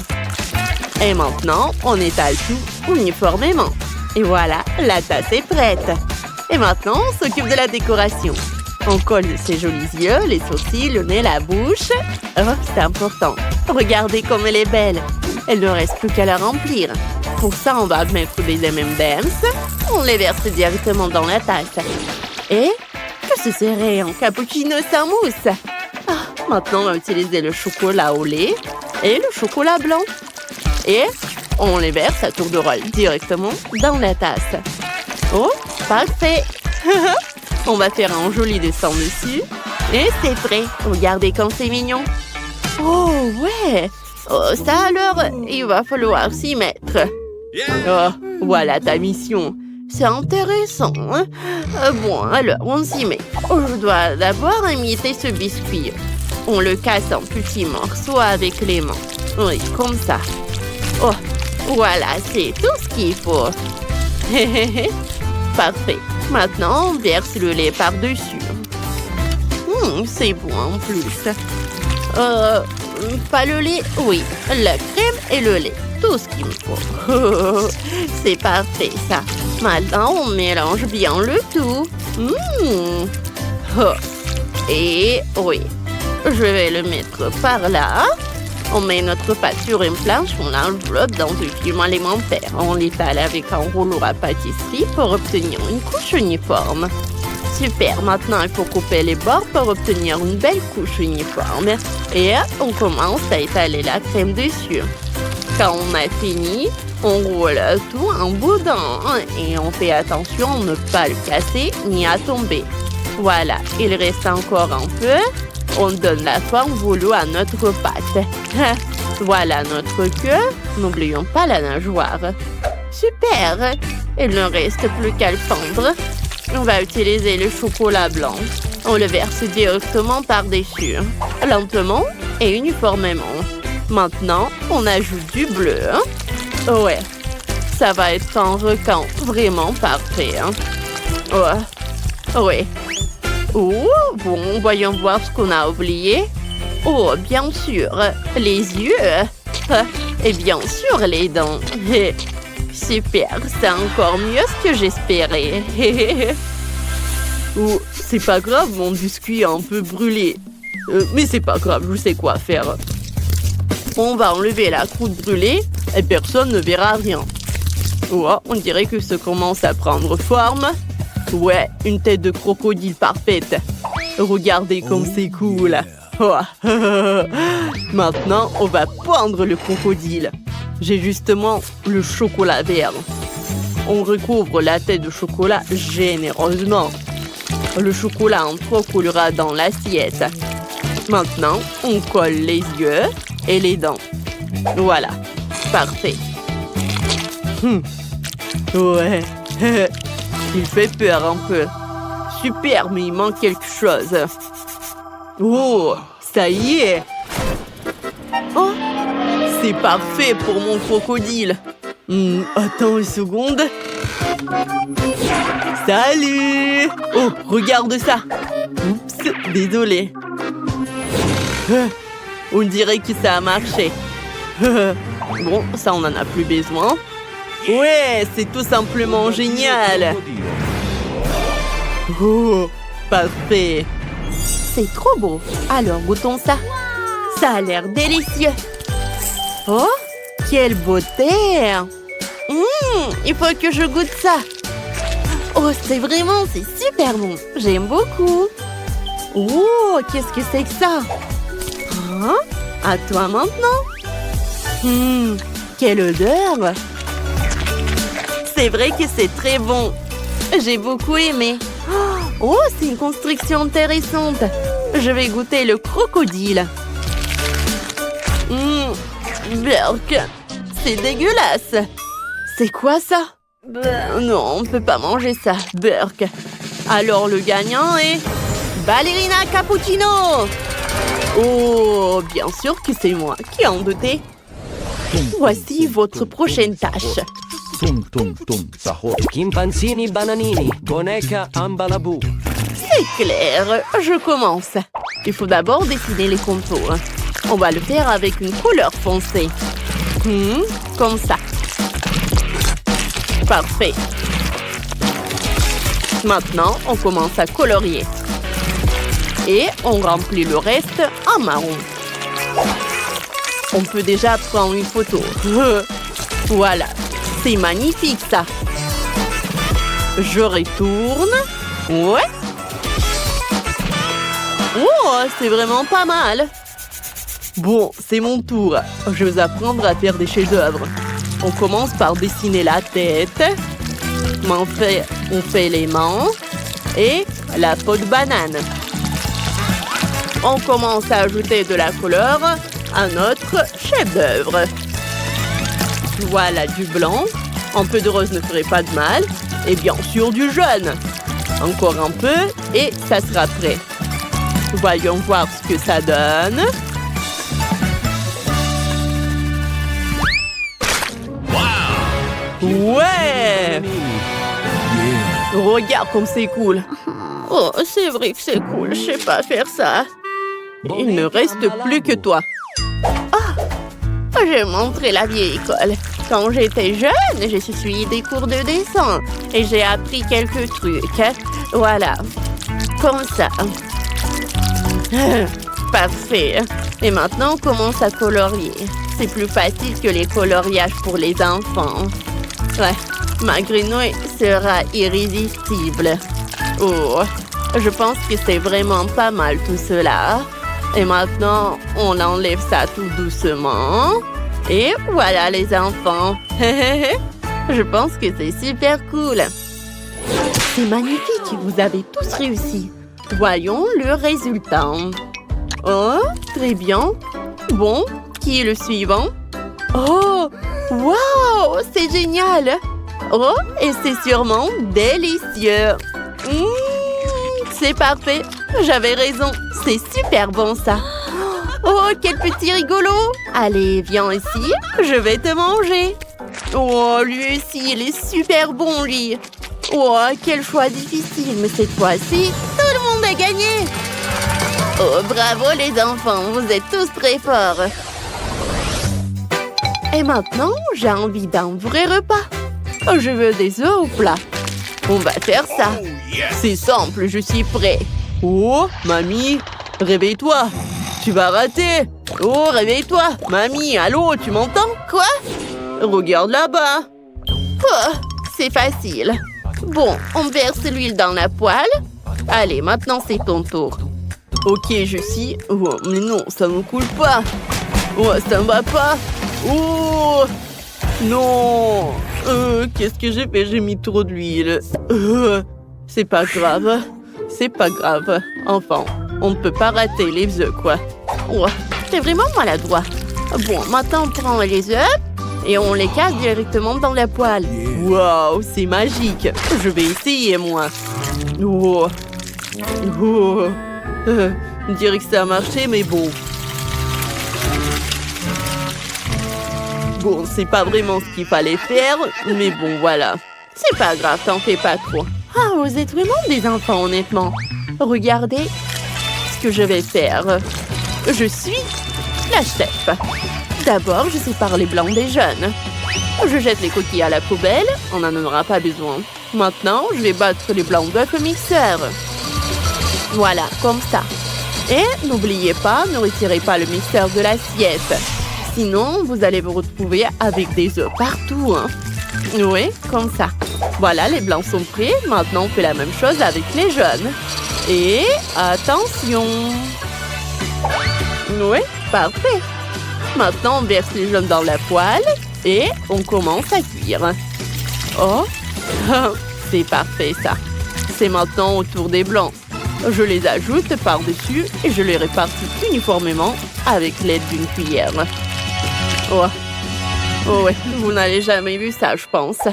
Et maintenant, on étale tout uniformément. Et voilà, la tasse est prête. Et maintenant, on s'occupe de la décoration. On colle ses jolis yeux, les sourcils, le nez, la bouche. Oh, c'est important. Regardez comme elle est belle. Elle ne reste plus qu'à la remplir. Pour ça, on va mettre des M&M's. On les verse directement dans la tasse. Et que ce serait un cappuccino sans mousse. Maintenant, on va utiliser le chocolat au lait et le chocolat blanc. Et on les verse à tour de rôle directement dans la tasse. Oh, parfait! On va faire un joli dessin dessus. Et c'est prêt. Regardez comme c'est mignon. Oh, ouais! Oh, ça alors, il va falloir s'y mettre. Oh, voilà ta mission. C'est intéressant. Hein? Bon, alors, on s'y met. Oh, je dois d'abord imiter ce biscuit. On le casse en petits morceaux avec les mains. Oui, comme ça. Oh, voilà, c'est tout ce qu'il faut. Parfait. Maintenant, on verse le lait par-dessus. C'est bon en plus. Pas le lait? Oui, la crème et le lait. Tout ce qu'il me faut. C'est parfait, ça. Maintenant, on mélange bien le tout. Et oui. Je vais le mettre par là. On met notre pâte sur une planche, on l'enveloppe dans un film alimentaire. On l'étale avec un rouleau à pâtisserie pour obtenir une couche uniforme. Super, maintenant il faut couper les bords pour obtenir une belle couche uniforme. Et on commence à étaler la crème dessus. Quand on a fini, on roule tout en boudin et on fait attention à ne pas le casser ni à tomber. Voilà, il reste encore un peu. On donne la forme voulue à notre pâte. Voilà notre queue. N'oublions pas la nageoire. Super! Il ne reste plus qu'à le fondre. On va utiliser le chocolat blanc. On le verse directement par-dessus. Lentement et uniformément. Maintenant, on ajoute du bleu. Ouais, ça va être un requin vraiment parfait. Ouais. Oh, bon, voyons voir ce qu'on a oublié. Oh, bien sûr, les yeux. Et bien sûr, les dents. Super, c'est encore mieux ce que j'espérais. Oh, c'est pas grave, mon biscuit est un peu brûlé. Mais c'est pas grave, je sais quoi faire. On va enlever la croûte brûlée et personne ne verra rien. Oh, on dirait que ça commence à prendre forme. Ouais, une tête de crocodile parfaite. Regardez comme c'est cool. Oh. Maintenant, on va pendre le crocodile. J'ai justement le chocolat vert. On recouvre la tête de chocolat généreusement. Le chocolat en trop coulera dans l'assiette. Maintenant, on colle les yeux et les dents. Voilà, parfait. Ouais, il fait peur un peu. Super, mais il manque quelque chose. Oh, ça y est. Oh, c'est parfait pour mon crocodile. Attends une seconde. Salut! Oh, regarde ça. Oups, désolé. On dirait que ça a marché. Bon, ça, on n'en a plus besoin. Ouais, c'est tout simplement génial. Oh, parfait.
C'est trop beau. Alors, goûtons ça. Ça a l'air délicieux. Oh, quelle beauté. Il faut que je goûte ça. Oh, c'est super bon. J'aime beaucoup. Oh, qu'est-ce que c'est que ça? Hein? À toi maintenant. Quelle odeur.
C'est vrai que c'est très bon. J'ai beaucoup aimé.
Oh, c'est une construction intéressante.
Je vais goûter le crocodile. Berk, c'est dégueulasse.
C'est quoi ça?
Non, on ne peut pas manger ça, Berk. Alors le gagnant est Ballerina Cappuccino. Oh, bien sûr que c'est moi. Qui en doutait? Voici votre prochaine tâche.
Chimpanzini bananini, boneca ambalabou.
C'est clair, je commence. Il faut d'abord dessiner les contours. On va le faire avec une couleur foncée. Comme ça. Parfait. Maintenant, on commence à colorier. Et on remplit le reste en marron. On peut déjà prendre une photo. Voilà. C'est magnifique, ça. Je retourne. Ouais. Oh, c'est vraiment pas mal. Bon, c'est mon tour. Je vais apprendre à faire des chefs-d'œuvre. On commence par dessiner la tête. On fait les mains et la peau de banane. On commence à ajouter de la couleur à notre chef-d'œuvre. Voilà du blanc. Un peu de rose ne ferait pas de mal. Et bien sûr du jaune. Encore un peu et ça sera prêt. Voyons voir ce que ça donne. Ouais! Regarde comme c'est cool. Oh, c'est vrai que c'est cool. Je sais pas faire ça. Il ne reste plus que toi.
J'ai montré la vieille école. Quand j'étais jeune, j'ai suivi des cours de dessin et j'ai appris quelques trucs. Voilà, comme ça.
Parfait. Et maintenant, on commence à colorier. C'est plus facile que les coloriages pour les enfants. Ouais, ma grenouille sera irrésistible. Oh, je pense que c'est vraiment pas mal tout cela. Et maintenant, on enlève ça tout doucement. Et voilà les enfants. Je pense que c'est super cool.
C'est magnifique, vous avez tous réussi.
Voyons le résultat. Oh, très bien. Bon, qui est le suivant?
Oh, wow, c'est génial.
Oh, et c'est sûrement délicieux. C'est parfait. J'avais raison. C'est super bon, ça. Oh, quel petit rigolo. Allez, viens ici. Je vais te manger. Oh, lui aussi, il est super bon, lui. Oh, quel choix difficile. Mais cette fois-ci, tout le monde a gagné. Oh, bravo les enfants. Vous êtes tous très forts. Et maintenant, j'ai envie d'un vrai repas. Je veux des œufs au plat. On va faire ça. C'est simple, je suis prêt. Oh, mamie, réveille-toi. Tu vas rater. Oh, réveille-toi. Mamie, allô, tu m'entends? Quoi? Regarde là-bas. Oh, c'est facile.
Bon, on verse l'huile dans la poêle. Allez, maintenant c'est ton tour.
Ok, je suis... Oh, mais non, ça ne coule pas. Oh, ça ne va pas. Oh non. Qu'est-ce que j'ai fait? J'ai mis trop d'huile. C'est pas grave. C'est pas grave. Enfin, on ne peut pas rater les œufs, quoi.
Oh, t'es vraiment maladroit. Bon, maintenant on prend les œufs et on les casse directement dans la poêle.
Waouh, c'est magique. Je vais essayer, moi. Oh. Oh. On dirait que ça a marché, mais bon. Bon, c'est pas vraiment ce qu'il fallait faire, mais bon, voilà.
C'est pas grave, t'en fais pas trop. Ah, vous êtes vraiment des enfants, honnêtement. Regardez ce que je vais faire. Je suis la chef. D'abord, je sépare les blancs des jaunes. Je jette les coquilles à la poubelle, on n'en aura pas besoin. Maintenant, je vais battre les blancs d'œufs au mixeur. Voilà, comme ça. Et n'oubliez pas, ne retirez pas le mixeur de l'assiette. Sinon, vous allez vous retrouver avec des œufs partout. Hein. Oui, comme ça. Voilà, les blancs sont prêts. Maintenant, on fait la même chose avec les jaunes. Et attention. Oui, parfait. Maintenant, on verse les jaunes dans la poêle et on commence à cuire. Oh, c'est parfait ça. C'est maintenant au tour des blancs. Je les ajoute par-dessus et je les répartis uniformément avec l'aide d'une cuillère. Oh, oh ouais, vous n'avez jamais vu ça, je pense.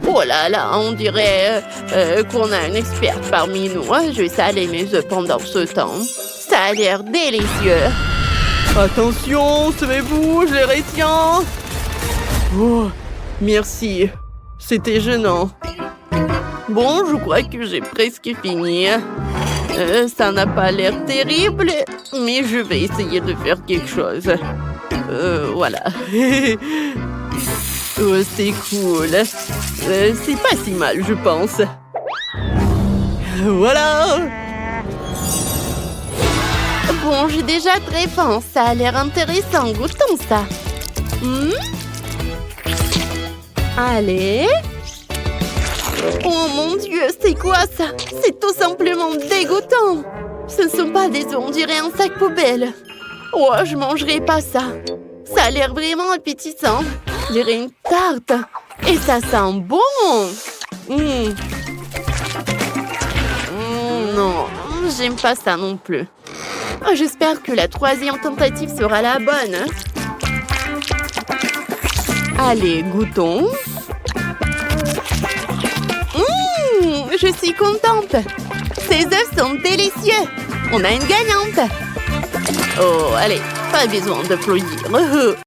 Oh là là, on dirait qu'on a une experte parmi nous. Je vais saler mes œufs pendant ce temps. Ça a l'air délicieux.
Attention, savez-vous, je les retiens. Oh, merci. C'était gênant. Bon, je crois que j'ai presque fini. Ça n'a pas l'air terrible, mais je vais essayer de faire quelque chose. Voilà. Oh, c'est cool. C'est pas si mal, je pense. Voilà.
Bon, j'ai déjà très faim. Ça a l'air intéressant. Goûtons ça. Allez. Oh mon Dieu, c'est quoi ça? C'est tout simplement dégoûtant. Ce ne sont pas des œufs, on dirait un sac poubelle. Oh, je mangerai pas ça. Ça a l'air vraiment appétissant. On dirait une tarte. Et ça sent bon. Non, j'aime pas ça non plus. Oh, j'espère que la troisième tentative sera la bonne. Allez, goûtons. Je suis contente. Ces œufs sont délicieux. On a une gagnante. Oh, allez, pas besoin d'applaudir.